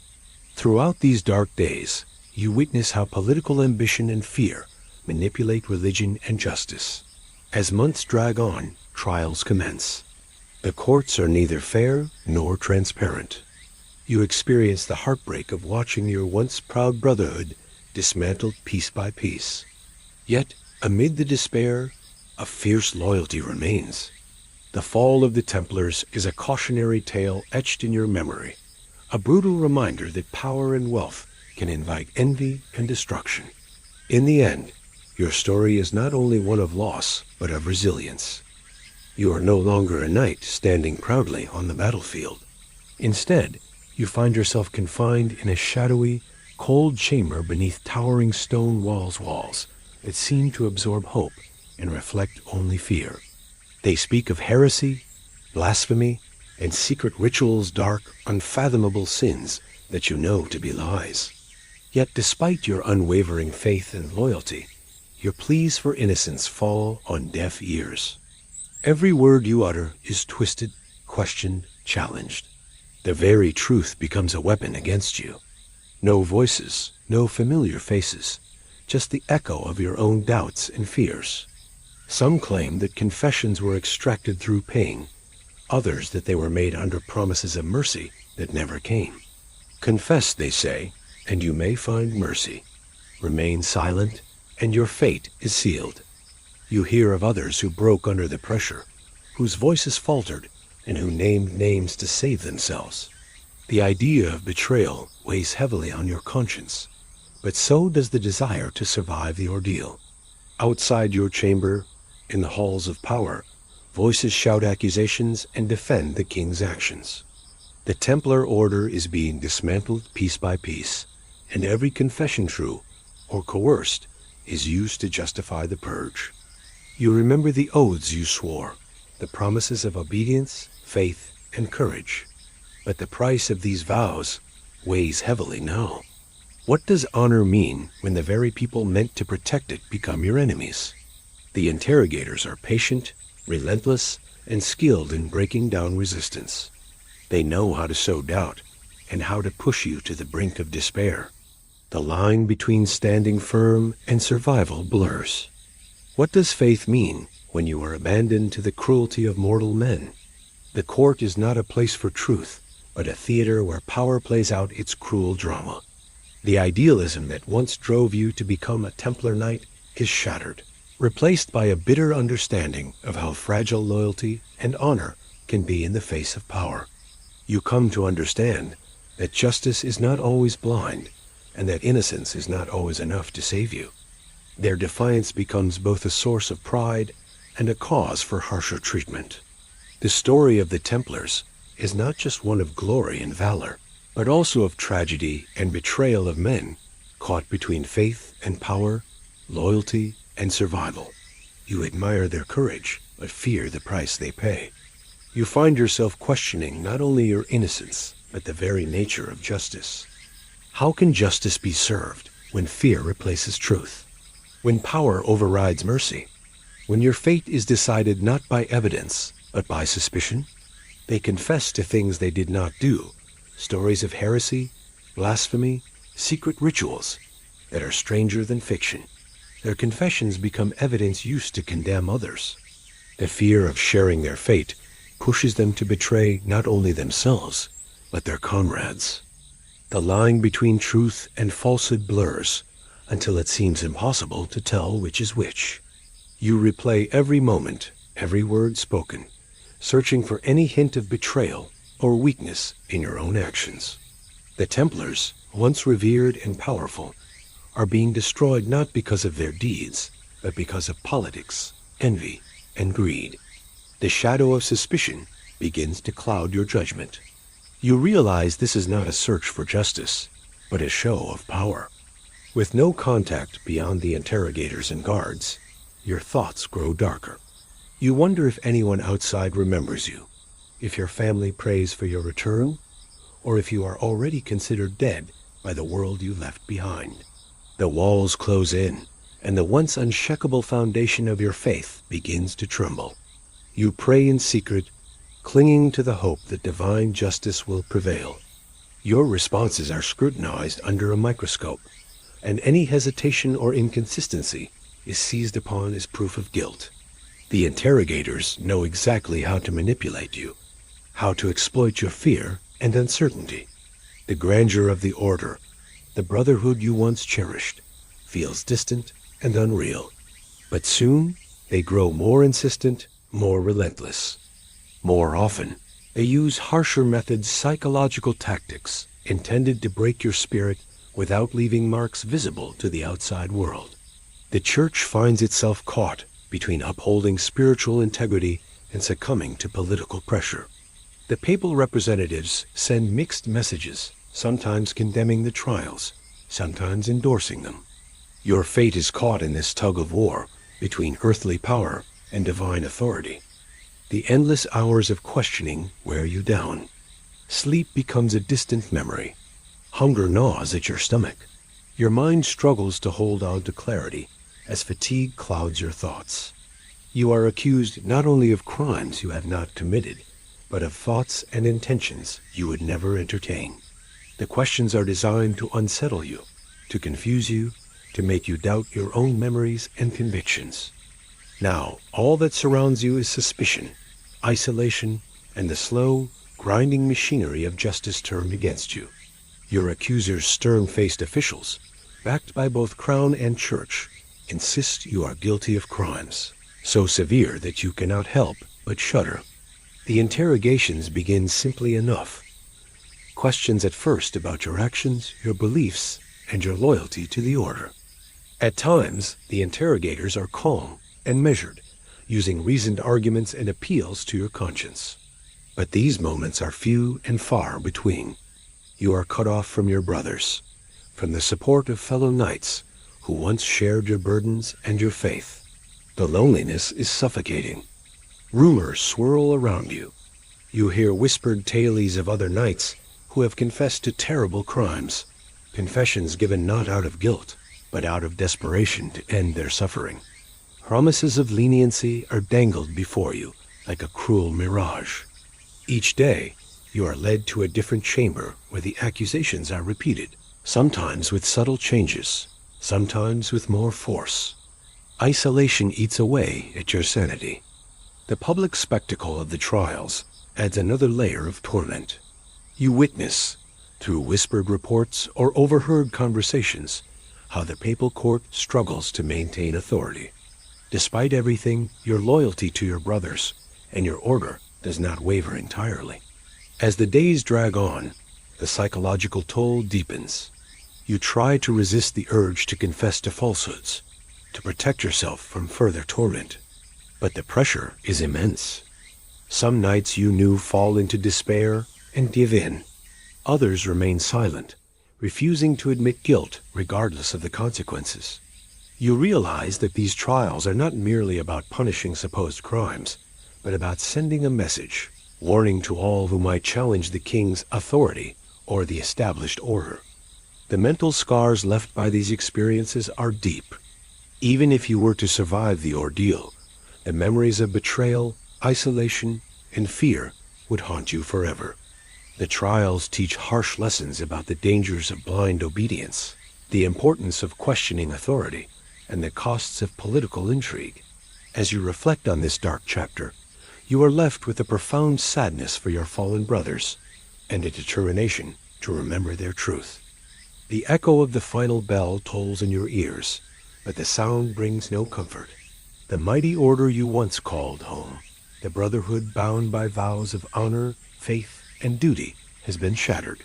Throughout these dark days, you witness how political ambition and fear manipulate religion and justice. As months drag on, trials commence. The courts are neither fair nor transparent. You experience the heartbreak of watching your once proud brotherhood dismantled piece by piece. Yet, amid the despair, a fierce loyalty remains. The fall of the Templars is a cautionary tale etched in your memory, a brutal reminder that power and wealth can invite envy and destruction. In the end, your story is not only one of loss, but of resilience. You are no longer a knight standing proudly on the battlefield. Instead, you find yourself confined in a shadowy, cold chamber beneath towering stone walls that seem to absorb hope and reflect only fear. They speak of heresy, blasphemy, and secret rituals, dark, unfathomable sins that you know to be lies. Yet despite your unwavering faith and loyalty, your pleas for innocence fall on deaf ears. Every word you utter is twisted, questioned, challenged. The very truth becomes a weapon against you. No voices, no familiar faces, just the echo of your own doubts and fears. Some claim that confessions were extracted through pain, others that they were made under promises of mercy that never came. Confess, they say, and you may find mercy. Remain silent, and your fate is sealed. You hear of others who broke under the pressure, whose voices faltered, and who named names to save themselves. The idea of betrayal weighs heavily on your conscience, but so does the desire to survive the ordeal. Outside your chamber, in the halls of power, voices shout accusations and defend the king's actions. The Templar order is being dismantled piece by piece, and every confession true or coerced is used to justify the purge. You remember the oaths you swore, the promises of obedience, faith, and courage. But the price of these vows weighs heavily now. What does honor mean when the very people meant to protect it become your enemies? The interrogators are patient, relentless, and skilled in breaking down resistance. They know how to sow doubt and how to push you to the brink of despair. The line between standing firm and survival blurs. What does faith mean when you are abandoned to the cruelty of mortal men? The court is not a place for truth, but a theater where power plays out its cruel drama. The idealism that once drove you to become a Templar Knight is shattered, replaced by a bitter understanding of how fragile loyalty and honor can be in the face of power. You come to understand that justice is not always blind, and that innocence is not always enough to save you. Their defiance becomes both a source of pride and a cause for harsher treatment. The story of the Templars is not just one of glory and valor, but also of tragedy and betrayal of men caught between faith and power, loyalty and survival. You admire their courage, but fear the price they pay. You find yourself questioning not only your innocence, but the very nature of justice. How can justice be served when fear replaces truth? When power overrides mercy? When your fate is decided not by evidence, but by suspicion? They confess to things they did not do, stories of heresy, blasphemy, secret rituals that are stranger than fiction. Their confessions become evidence used to condemn others. The fear of sharing their fate pushes them to betray not only themselves, but their comrades. The line between truth and falsehood blurs until it seems impossible to tell which is which. You replay every moment, every word spoken, searching for any hint of betrayal or weakness in your own actions. The Templars, once revered and powerful, are being destroyed not because of their deeds, but because of politics, envy, and greed. The shadow of suspicion begins to cloud your judgment. You realize this is not a search for justice, but a show of power. With no contact beyond the interrogators and guards, your thoughts grow darker. You wonder if anyone outside remembers you, if your family prays for your return, or if you are already considered dead by the world you left behind. The walls close in, and the once unshakable foundation of your faith begins to tremble. You pray in secret, clinging to the hope that divine justice will prevail. Your responses are scrutinized under a microscope, and any hesitation or inconsistency is seized upon as proof of guilt. The interrogators know exactly how to manipulate you, how to exploit your fear and uncertainty. The grandeur of the order, the brotherhood you once cherished, feels distant and unreal. But soon they grow more insistent, more relentless. More often, they use harsher methods, psychological tactics, intended to break your spirit without leaving marks visible to the outside world. The Church finds itself caught between upholding spiritual integrity and succumbing to political pressure. The papal representatives send mixed messages, sometimes condemning the trials, sometimes endorsing them. Your fate is caught in this tug of war between earthly power and divine authority. The endless hours of questioning wear you down. Sleep becomes a distant memory. Hunger gnaws at your stomach. Your mind struggles to hold on to clarity as fatigue clouds your thoughts. You are accused not only of crimes you have not committed, but of thoughts and intentions you would never entertain. The questions are designed to unsettle you, to confuse you, to make you doubt your own memories and convictions. Now, all that surrounds you is suspicion, isolation, and the slow, grinding machinery of justice turned against you. Your accusers' stern-faced officials, backed by both crown and church, insist you are guilty of crimes so severe that you cannot help but shudder. The interrogations begin simply enough. Questions at first about your actions, your beliefs, and your loyalty to the order. At times, the interrogators are calm and measured, using reasoned arguments and appeals to your conscience. But these moments are few and far between. You are cut off from your brothers, from the support of fellow knights who once shared your burdens and your faith. The loneliness is suffocating. Rumors swirl around you. You hear whispered tales of other knights who have confessed to terrible crimes, confessions given not out of guilt, but out of desperation to end their suffering. Promises of leniency are dangled before you like a cruel mirage. Each day, you are led to a different chamber where the accusations are repeated, sometimes with subtle changes, sometimes with more force. Isolation eats away at your sanity. The public spectacle of the trials adds another layer of torment. You witness, through whispered reports or overheard conversations, how the papal court struggles to maintain authority. Despite everything, your loyalty to your brothers and your order does not waver entirely. As the days drag on, the psychological toll deepens. You try to resist the urge to confess to falsehoods, to protect yourself from further torment. But the pressure is immense. Some nights you knew fall into despair and give in. Others remain silent, refusing to admit guilt regardless of the consequences. You realize that these trials are not merely about punishing supposed crimes, but about sending a message, warning to all who might challenge the king's authority or the established order. The mental scars left by these experiences are deep. Even if you were to survive the ordeal, the memories of betrayal, isolation, and fear would haunt you forever. The trials teach harsh lessons about the dangers of blind obedience, the importance of questioning authority, and the costs of political intrigue. As you reflect on this dark chapter, you are left with a profound sadness for your fallen brothers and a determination to remember their truth. The echo of the final bell tolls in your ears, but the sound brings no comfort. The mighty order you once called home, the brotherhood bound by vows of honor, faith, and duty, has been shattered.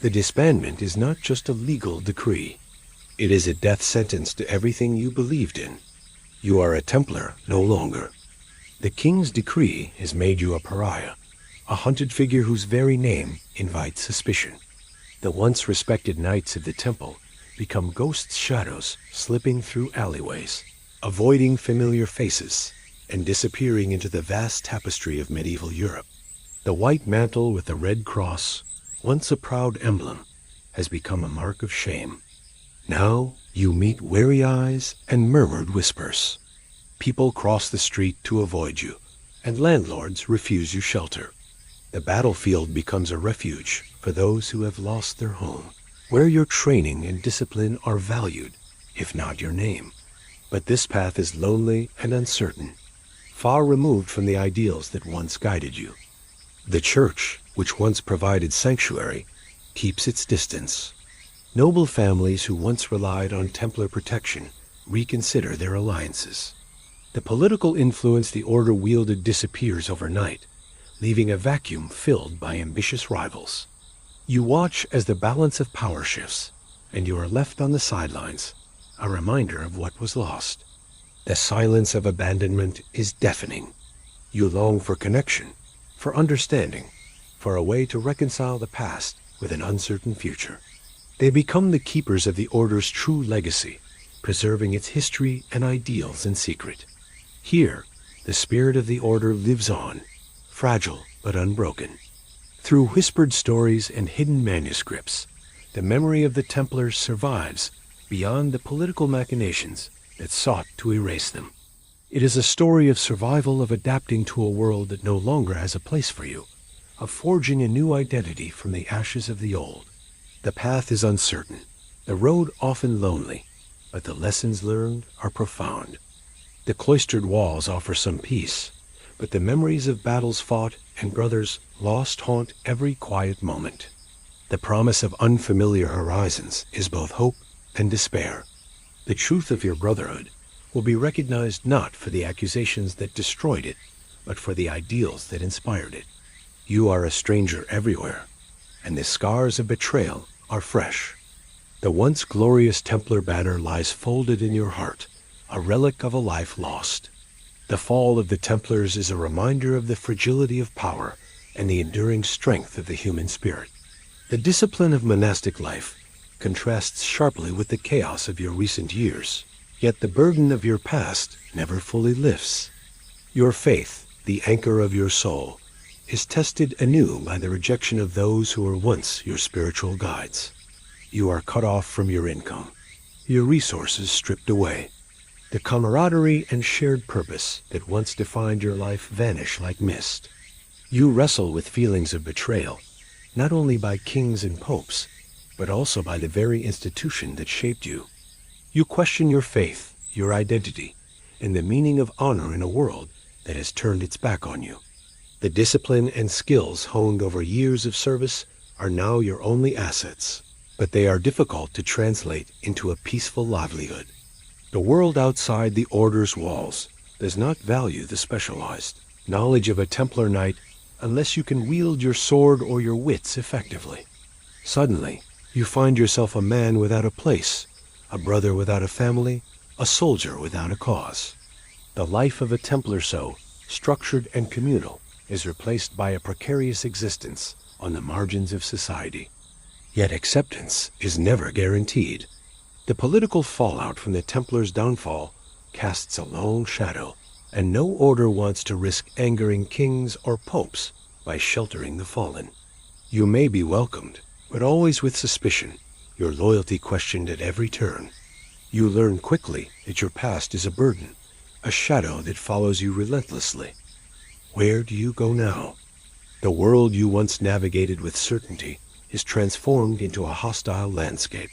The disbandment is not just a legal decree. It is a death sentence to everything you believed in. You are a Templar no longer. The king's decree has made you a pariah, a hunted figure whose very name invites suspicion. The once respected knights of the temple become ghost shadows slipping through alleyways, avoiding familiar faces, and disappearing into the vast tapestry of medieval Europe. The white mantle with the red cross, once a proud emblem, has become a mark of shame. Now you meet wary eyes and murmured whispers. People cross the street to avoid you, and landlords refuse you shelter. The battlefield becomes a refuge for those who have lost their home, where your training and discipline are valued, if not your name. But this path is lonely and uncertain, far removed from the ideals that once guided you. The church, which once provided sanctuary, keeps its distance. Noble families who once relied on Templar protection reconsider their alliances. The political influence the order wielded disappears overnight, leaving a vacuum filled by ambitious rivals. You watch as the balance of power shifts, and you are left on the sidelines, a reminder of what was lost. The silence of abandonment is deafening. You long for connection, for understanding, for a way to reconcile the past with an uncertain future. They become the keepers of the order's true legacy, preserving its history and ideals in secret. Here, the spirit of the order lives on, fragile but unbroken. Through whispered stories and hidden manuscripts, the memory of the Templars survives beyond the political machinations that sought to erase them. It is a story of survival, of adapting to a world that no longer has a place for you, of forging a new identity from the ashes of the old. The path is uncertain, the road often lonely, but the lessons learned are profound. The cloistered walls offer some peace, but the memories of battles fought and brothers lost haunt every quiet moment. The promise of unfamiliar horizons is both hope and despair. The truth of your brotherhood will be recognized not for the accusations that destroyed it, but for the ideals that inspired it. You are a stranger everywhere, and the scars of betrayal are fresh. The once glorious Templar banner lies folded in your heart, a relic of a life lost. The fall of the Templars is a reminder of the fragility of power and the enduring strength of the human spirit. The discipline of monastic life contrasts sharply with the chaos of your recent years, yet the burden of your past never fully lifts. Your faith, the anchor of your soul, is tested anew by the rejection of those who were once your spiritual guides. You are cut off from your income, your resources stripped away. The camaraderie and shared purpose that once defined your life vanish like mist. You wrestle with feelings of betrayal, not only by kings and popes, but also by the very institution that shaped you. You question your faith, your identity, and the meaning of honor in a world that has turned its back on you. The discipline and skills honed over years of service are now your only assets, but they are difficult to translate into a peaceful livelihood. The world outside the Order's walls does not value the specialized knowledge of a Templar Knight unless you can wield your sword or your wits effectively. Suddenly, you find yourself a man without a place, a brother without a family, a soldier without a cause. The life of a Templar, so structured and communal, is replaced by a precarious existence on the margins of society. Yet acceptance is never guaranteed. The political fallout from the Templars' downfall casts a long shadow, and no order wants to risk angering kings or popes by sheltering the fallen. You may be welcomed, but always with suspicion, your loyalty questioned at every turn. You learn quickly that your past is a burden, a shadow that follows you relentlessly. Where do you go now? The world you once navigated with certainty is transformed into a hostile landscape.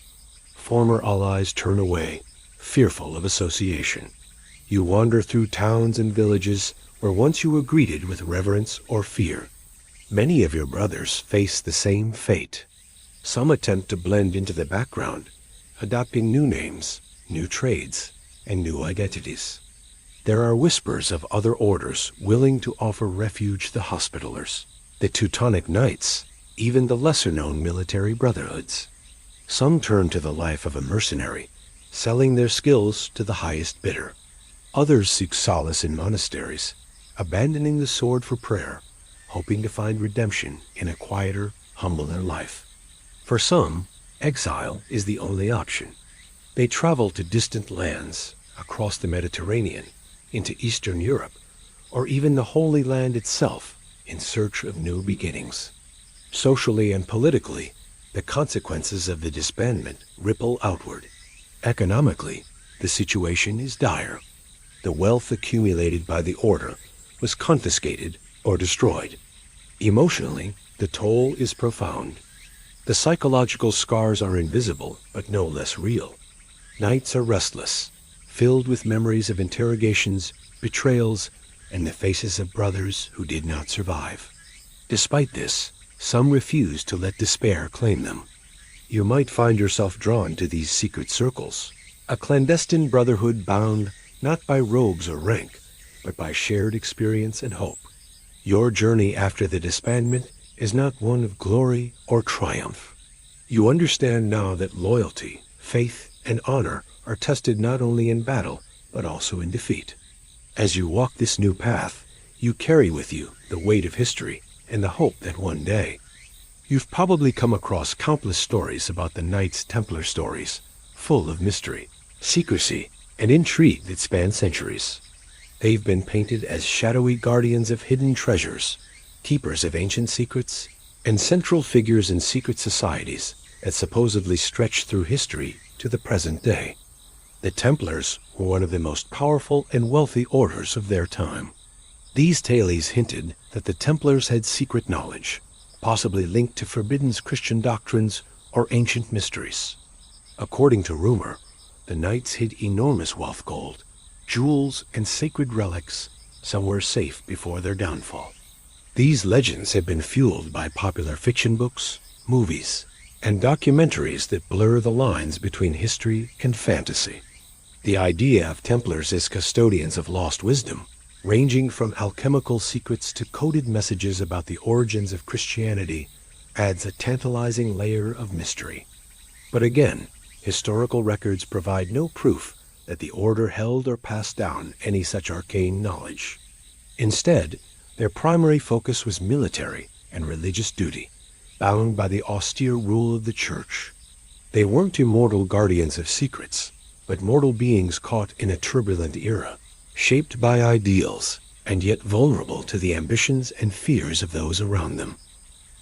Former allies turn away, fearful of association. You wander through towns and villages where once you were greeted with reverence or fear. Many of your brothers face the same fate. Some attempt to blend into the background, adopting new names, new trades, and new identities. There are whispers of other orders willing to offer refuge to Hospitallers, the Teutonic Knights, even the lesser-known military brotherhoods. Some turn to the life of a mercenary, selling their skills to the highest bidder. Others seek solace in monasteries, abandoning the sword for prayer, hoping to find redemption in a quieter, humbler life. For some, exile is the only option. They travel to distant lands, across the Mediterranean, into Eastern Europe, or even the Holy Land itself in search of new beginnings. Socially and politically, the consequences of the disbandment ripple outward. Economically, the situation is dire. The wealth accumulated by the Order was confiscated or destroyed. Emotionally, the toll is profound. The psychological scars are invisible, but no less real. Nights are restless, filled with memories of interrogations, betrayals, and the faces of brothers who did not survive. Despite this, some refuse to let despair claim them. You might find yourself drawn to these secret circles, a clandestine brotherhood bound not by robes or rank, but by shared experience and hope. Your journey after the disbandment is not one of glory or triumph. You understand now that loyalty, faith, and honor are tested not only in battle, but also in defeat. As you walk this new path, you carry with you the weight of history and the hope that one day. You've probably come across countless stories about the Knights Templar stories, full of mystery, secrecy, and intrigue that span centuries. They've been painted as shadowy guardians of hidden treasures, keepers of ancient secrets, and central figures in secret societies that supposedly stretch through history to the present day. The Templars were one of the most powerful and wealthy orders of their time. These tales hinted that the Templars had secret knowledge, possibly linked to forbidden Christian doctrines or ancient mysteries. According to rumor, the Knights hid enormous wealth gold, jewels, and sacred relics somewhere safe before their downfall. These legends have been fueled by popular fiction books, movies, and documentaries that blur the lines between history and fantasy. The idea of Templars as custodians of lost wisdom, ranging from alchemical secrets to coded messages about the origins of Christianity, adds a tantalizing layer of mystery. But again, historical records provide no proof that the order held or passed down any such arcane knowledge. Instead, their primary focus was military and religious duty, bound by the austere rule of the Church. They weren't immortal guardians of secrets, but mortal beings caught in a turbulent era, shaped by ideals and yet vulnerable to the ambitions and fears of those around them.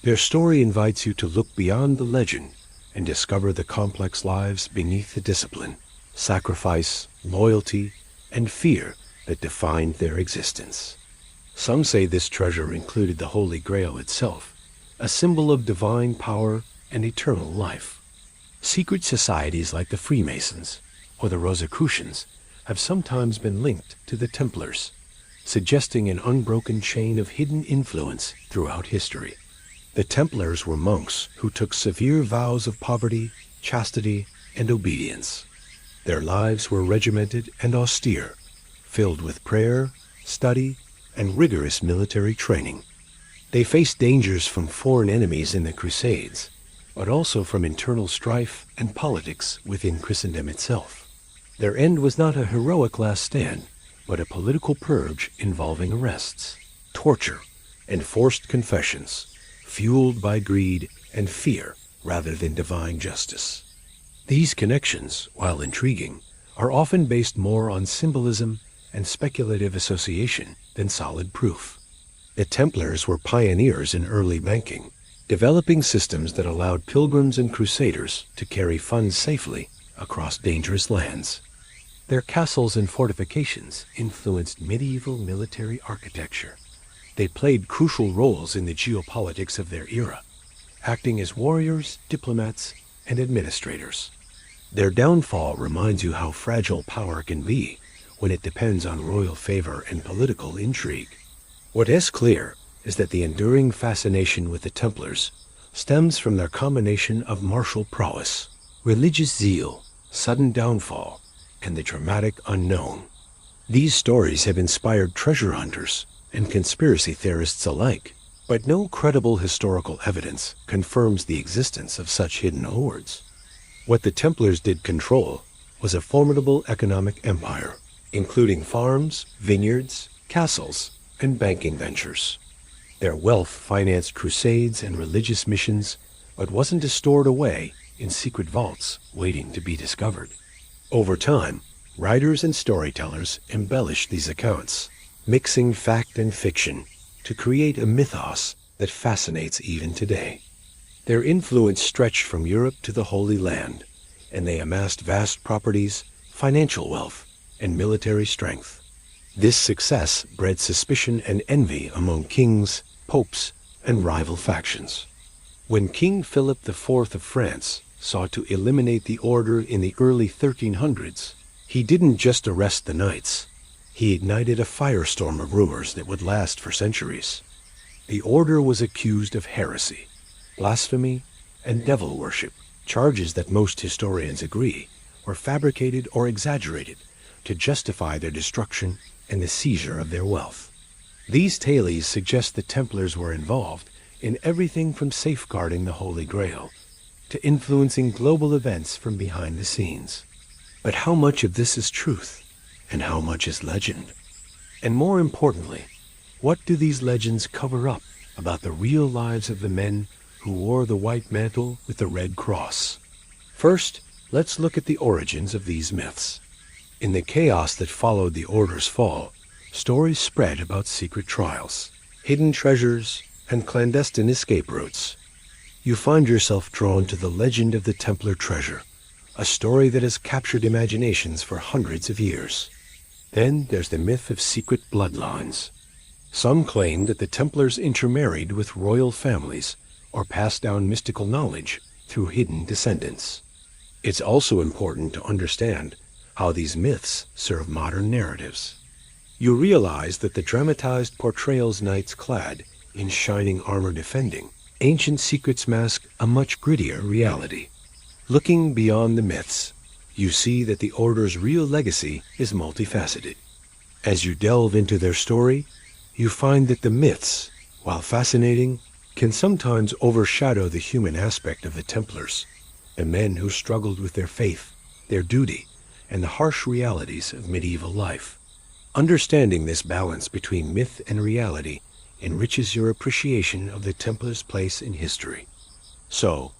Their story invites you to look beyond the legend and discover the complex lives beneath the discipline, sacrifice, loyalty, and fear that defined their existence. Some say this treasure included the Holy Grail itself, a symbol of divine power and eternal life. Secret societies like the Freemasons or the Rosicrucians have sometimes been linked to the Templars, suggesting an unbroken chain of hidden influence throughout history. The Templars were monks who took severe vows of poverty, chastity, and obedience. Their lives were regimented and austere, filled with prayer, study, and rigorous military training. They faced dangers from foreign enemies in the Crusades, but also from internal strife and politics within Christendom itself. Their end was not a heroic last stand, but a political purge involving arrests, torture, and forced confessions, fueled by greed and fear rather than divine justice. These connections, while intriguing, are often based more on symbolism and speculative association than solid proof. The Templars were pioneers in early banking, developing systems that allowed pilgrims and crusaders to carry funds safely across dangerous lands. Their castles and fortifications influenced medieval military architecture. They played crucial roles in the geopolitics of their era, acting as warriors, diplomats, and administrators. Their downfall reminds you how fragile power can be when it depends on royal favor and political intrigue. What is clear is that the enduring fascination with the Templars stems from their combination of martial prowess, religious zeal, sudden downfall, and the dramatic unknown. These stories have inspired treasure hunters and conspiracy theorists alike, but no credible historical evidence confirms the existence of such hidden hoards. What the Templars did control was a formidable economic empire, including farms, vineyards, castles, and banking ventures. Their wealth financed crusades and religious missions, but wasn't stored away in secret vaults waiting to be discovered. Over time, writers and storytellers embellished these accounts, mixing fact and fiction to create a mythos that fascinates even today. Their influence stretched from Europe to the Holy Land, and they amassed vast properties, financial wealth, and military strength. This success bred suspicion and envy among kings, popes, and rival factions. When King Philip IV of France sought to eliminate the order in the early 1300s, he didn't just arrest the knights. He ignited a firestorm of rumors that would last for centuries. The order was accused of heresy, blasphemy, and devil worship, charges that most historians agree were fabricated or exaggerated to justify their destruction and the seizure of their wealth. These tales suggest the Templars were involved in everything from safeguarding the Holy Grail to influencing global events from behind the scenes. But how much of this is truth, and how much is legend? And more importantly, what do these legends cover up about the real lives of the men who wore the white mantle with the red cross? First, let's look at the origins of these myths. In the chaos that followed the Order's fall, stories spread about secret trials, hidden treasures, and clandestine escape routes. You find yourself drawn to the legend of the Templar treasure, a story that has captured imaginations for hundreds of years. Then there's the myth of secret bloodlines. Some claim that the Templars intermarried with royal families or passed down mystical knowledge through hidden descendants. It's also important to understand how these myths serve modern narratives. You realize that the dramatized portrayals knights clad in shining armor defending ancient secrets mask a much grittier reality. Looking beyond the myths, you see that the Order's real legacy is multifaceted. As you delve into their story, you find that the myths, while fascinating, can sometimes overshadow the human aspect of the Templars, the men who struggled with their faith, their duty, and the harsh realities of medieval life. Understanding this balance between myth and reality enriches your appreciation of the Templars' place in history. So,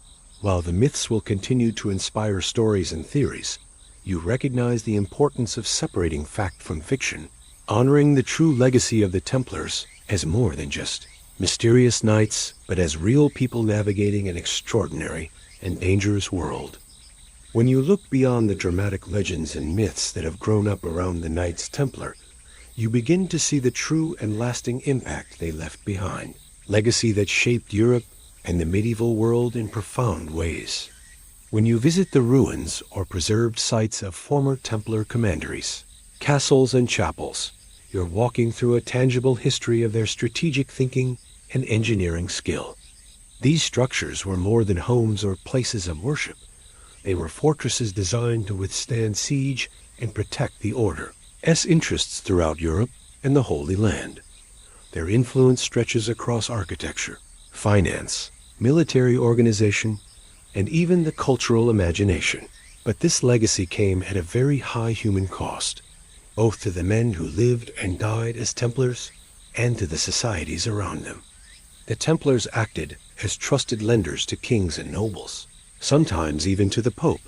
while the myths will continue to inspire stories and theories, you recognize the importance of separating fact from fiction, honoring the true legacy of the Templars as more than just mysterious knights, but as real people navigating an extraordinary and dangerous world. When you look beyond the dramatic legends and myths that have grown up around the Knights Templar, you begin to see the true and lasting impact they left behind, legacy that shaped Europe and the medieval world in profound ways. When you visit the ruins or preserved sites of former Templar commanderies, castles and chapels, you're walking through a tangible history of their strategic thinking and engineering skill. These structures were more than homes or places of worship. They were fortresses designed to withstand siege and protect the Order's interests throughout Europe and the Holy Land. Their influence stretches across architecture, finance, military organization, and even the cultural imagination. But this legacy came at a very high human cost, both to the men who lived and died as Templars and to the societies around them. The Templars acted as trusted lenders to kings and nobles, sometimes even to the Pope.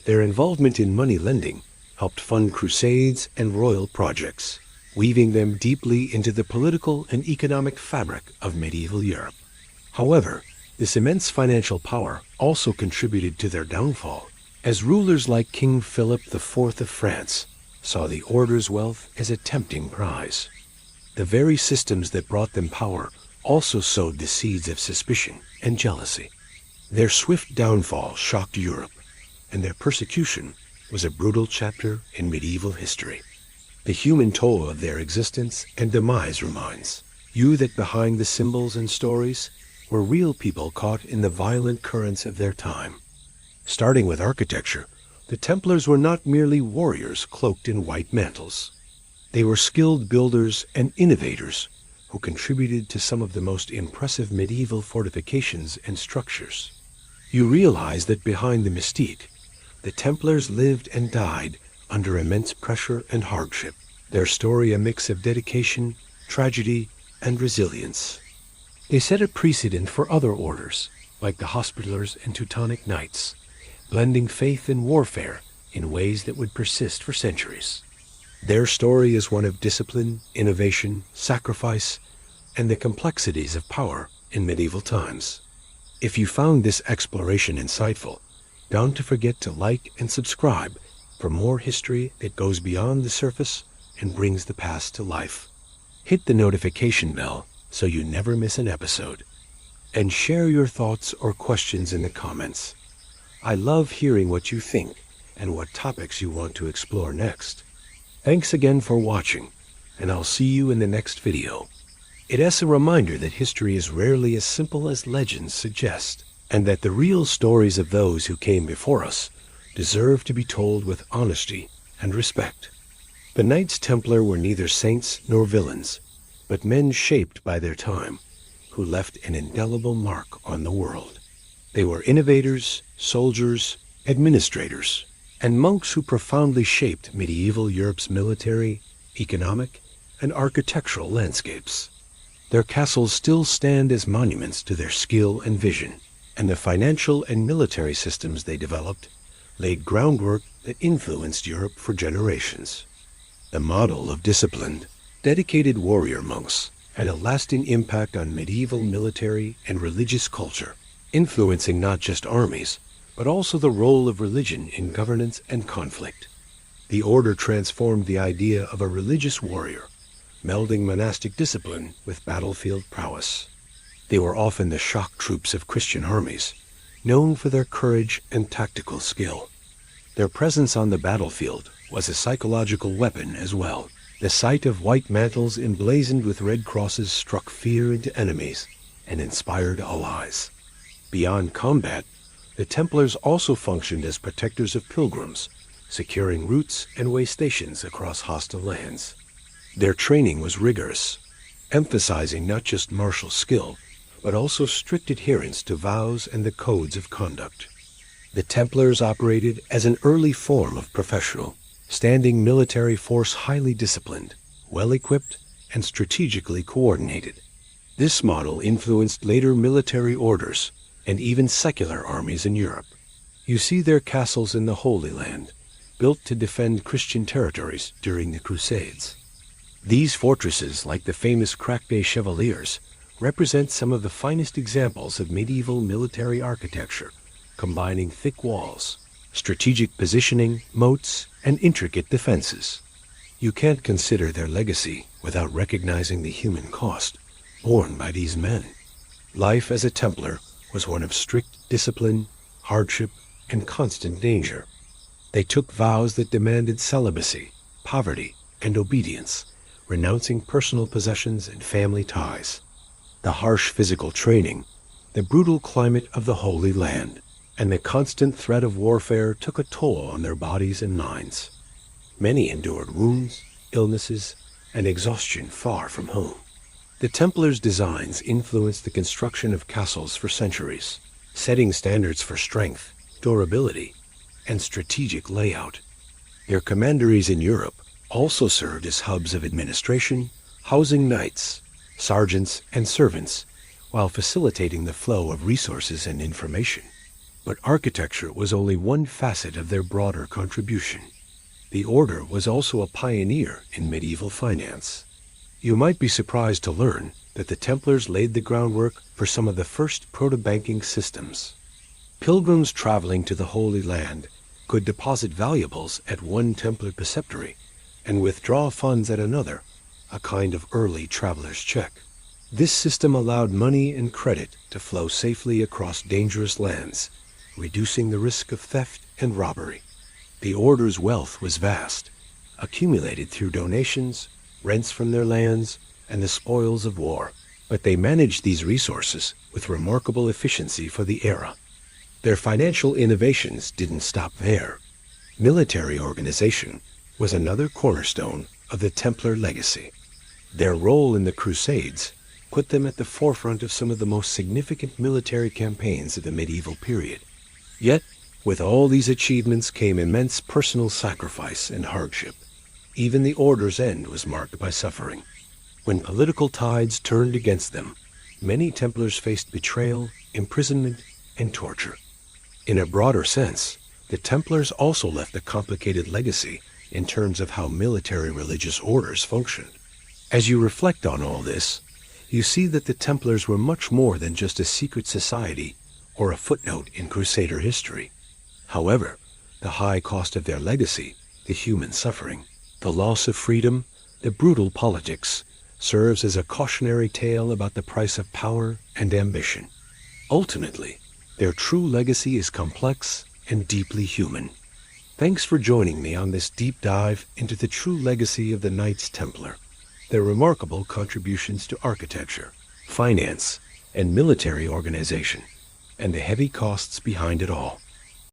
Their involvement in money lending helped fund crusades and royal projects, weaving them deeply into the political and economic fabric of medieval Europe. However, this immense financial power also contributed to their downfall, as rulers like King Philip IV of France saw the Order's wealth as a tempting prize. The very systems that brought them power also sowed the seeds of suspicion and jealousy. Their swift downfall shocked Europe, and their persecution was a brutal chapter in medieval history. The human toll of their existence and demise reminds you that behind the symbols and stories were real people caught in the violent currents of their time. Starting with architecture, the Templars were not merely warriors cloaked in white mantles. They were skilled builders and innovators who contributed to some of the most impressive medieval fortifications and structures. You realize that behind the mystique, the Templars lived and died under immense pressure and hardship, their story a mix of dedication, tragedy, and resilience. They set a precedent for other orders, like the Hospitallers and Teutonic Knights, blending faith and warfare in ways that would persist for centuries. Their story is one of discipline, innovation, sacrifice, and the complexities of power in medieval times. If you found this exploration insightful, don't forget to like and subscribe for more history that goes beyond the surface and brings the past to life. Hit the notification bell so you never miss an episode. And share your thoughts or questions in the comments. I love hearing what you think and what topics you want to explore next. Thanks again for watching, and I'll see you in the next video. It is a reminder that history is rarely as simple as legends suggest, and that the real stories of those who came before us deserve to be told with honesty and respect. The Knights Templar were neither saints nor villains, but men shaped by their time, who left an indelible mark on the world. They were innovators, soldiers, administrators, and monks who profoundly shaped medieval Europe's military, economic, and architectural landscapes. Their castles still stand as monuments to their skill and vision, and the financial and military systems they developed laid groundwork that influenced Europe for generations. The model of disciplined, dedicated warrior monks had a lasting impact on medieval military and religious culture, influencing not just armies, but also the role of religion in governance and conflict. The order transformed the idea of a religious warrior, melding monastic discipline with battlefield prowess. They were often the shock troops of Christian armies, known for their courage and tactical skill. Their presence on the battlefield was a psychological weapon as well. The sight of white mantles emblazoned with red crosses struck fear into enemies and inspired allies. Beyond combat, the Templars also functioned as protectors of pilgrims securing routes and way stations across hostile lands. Their training was rigorous, emphasizing not just martial skill, but also strict adherence to vows and the codes of conduct. The Templars operated as an early form of professional, standing military force highly disciplined, well-equipped, and strategically coordinated. This model influenced later military orders and even secular armies in Europe. You see their castles in the Holy Land, built to defend Christian territories during the Crusades. These fortresses, like the famous Crack Bay Chevaliers, represent some of the finest examples of medieval military architecture, combining thick walls, strategic positioning, moats, and intricate defenses. You can't consider their legacy without recognizing the human cost borne by these men. Life as a Templar was one of strict discipline, hardship, and constant danger. They took vows that demanded celibacy, poverty, and obedience, renouncing personal possessions and family ties. The harsh physical training, the brutal climate of the Holy Land, and the constant threat of warfare took a toll on their bodies and minds. Many endured wounds, illnesses, and exhaustion far from home. The Templars' designs influenced the construction of castles for centuries, setting standards for strength, durability, and strategic layout. Their commanderies in Europe also served as hubs of administration, housing knights, sergeants, and servants, while facilitating the flow of resources and information. But architecture was only one facet of their broader contribution. The order was also a pioneer in medieval finance. You might be surprised to learn that the Templars laid the groundwork for some of the first proto-banking systems. Pilgrims traveling to the Holy Land could deposit valuables at one Templar preceptory and withdraw funds at another, a kind of early traveler's check. This system allowed money and credit to flow safely across dangerous lands, reducing the risk of theft and robbery. The order's wealth was vast, accumulated through donations, rents from their lands, and the spoils of war, but they managed these resources with remarkable efficiency for the era. Their financial innovations didn't stop there. Military organization was another cornerstone of the Templar legacy. Their role in the Crusades put them at the forefront of some of the most significant military campaigns of the medieval period. Yet, with all these achievements came immense personal sacrifice and hardship. Even the order's end was marked by suffering. When political tides turned against them, many Templars faced betrayal, imprisonment, and torture. In a broader sense, the Templars also left a complicated legacy in terms of how military religious orders functioned. As you reflect on all this, you see that the Templars were much more than just a secret society or a footnote in Crusader history. However, the high cost of their legacy, the human suffering, the loss of freedom, the brutal politics, serves as a cautionary tale about the price of power and ambition. Ultimately, their true legacy is complex and deeply human. Thanks for joining me on this deep dive into the true legacy of the Knights Templar, their remarkable contributions to architecture, finance, and military organization, and the heavy costs behind it all.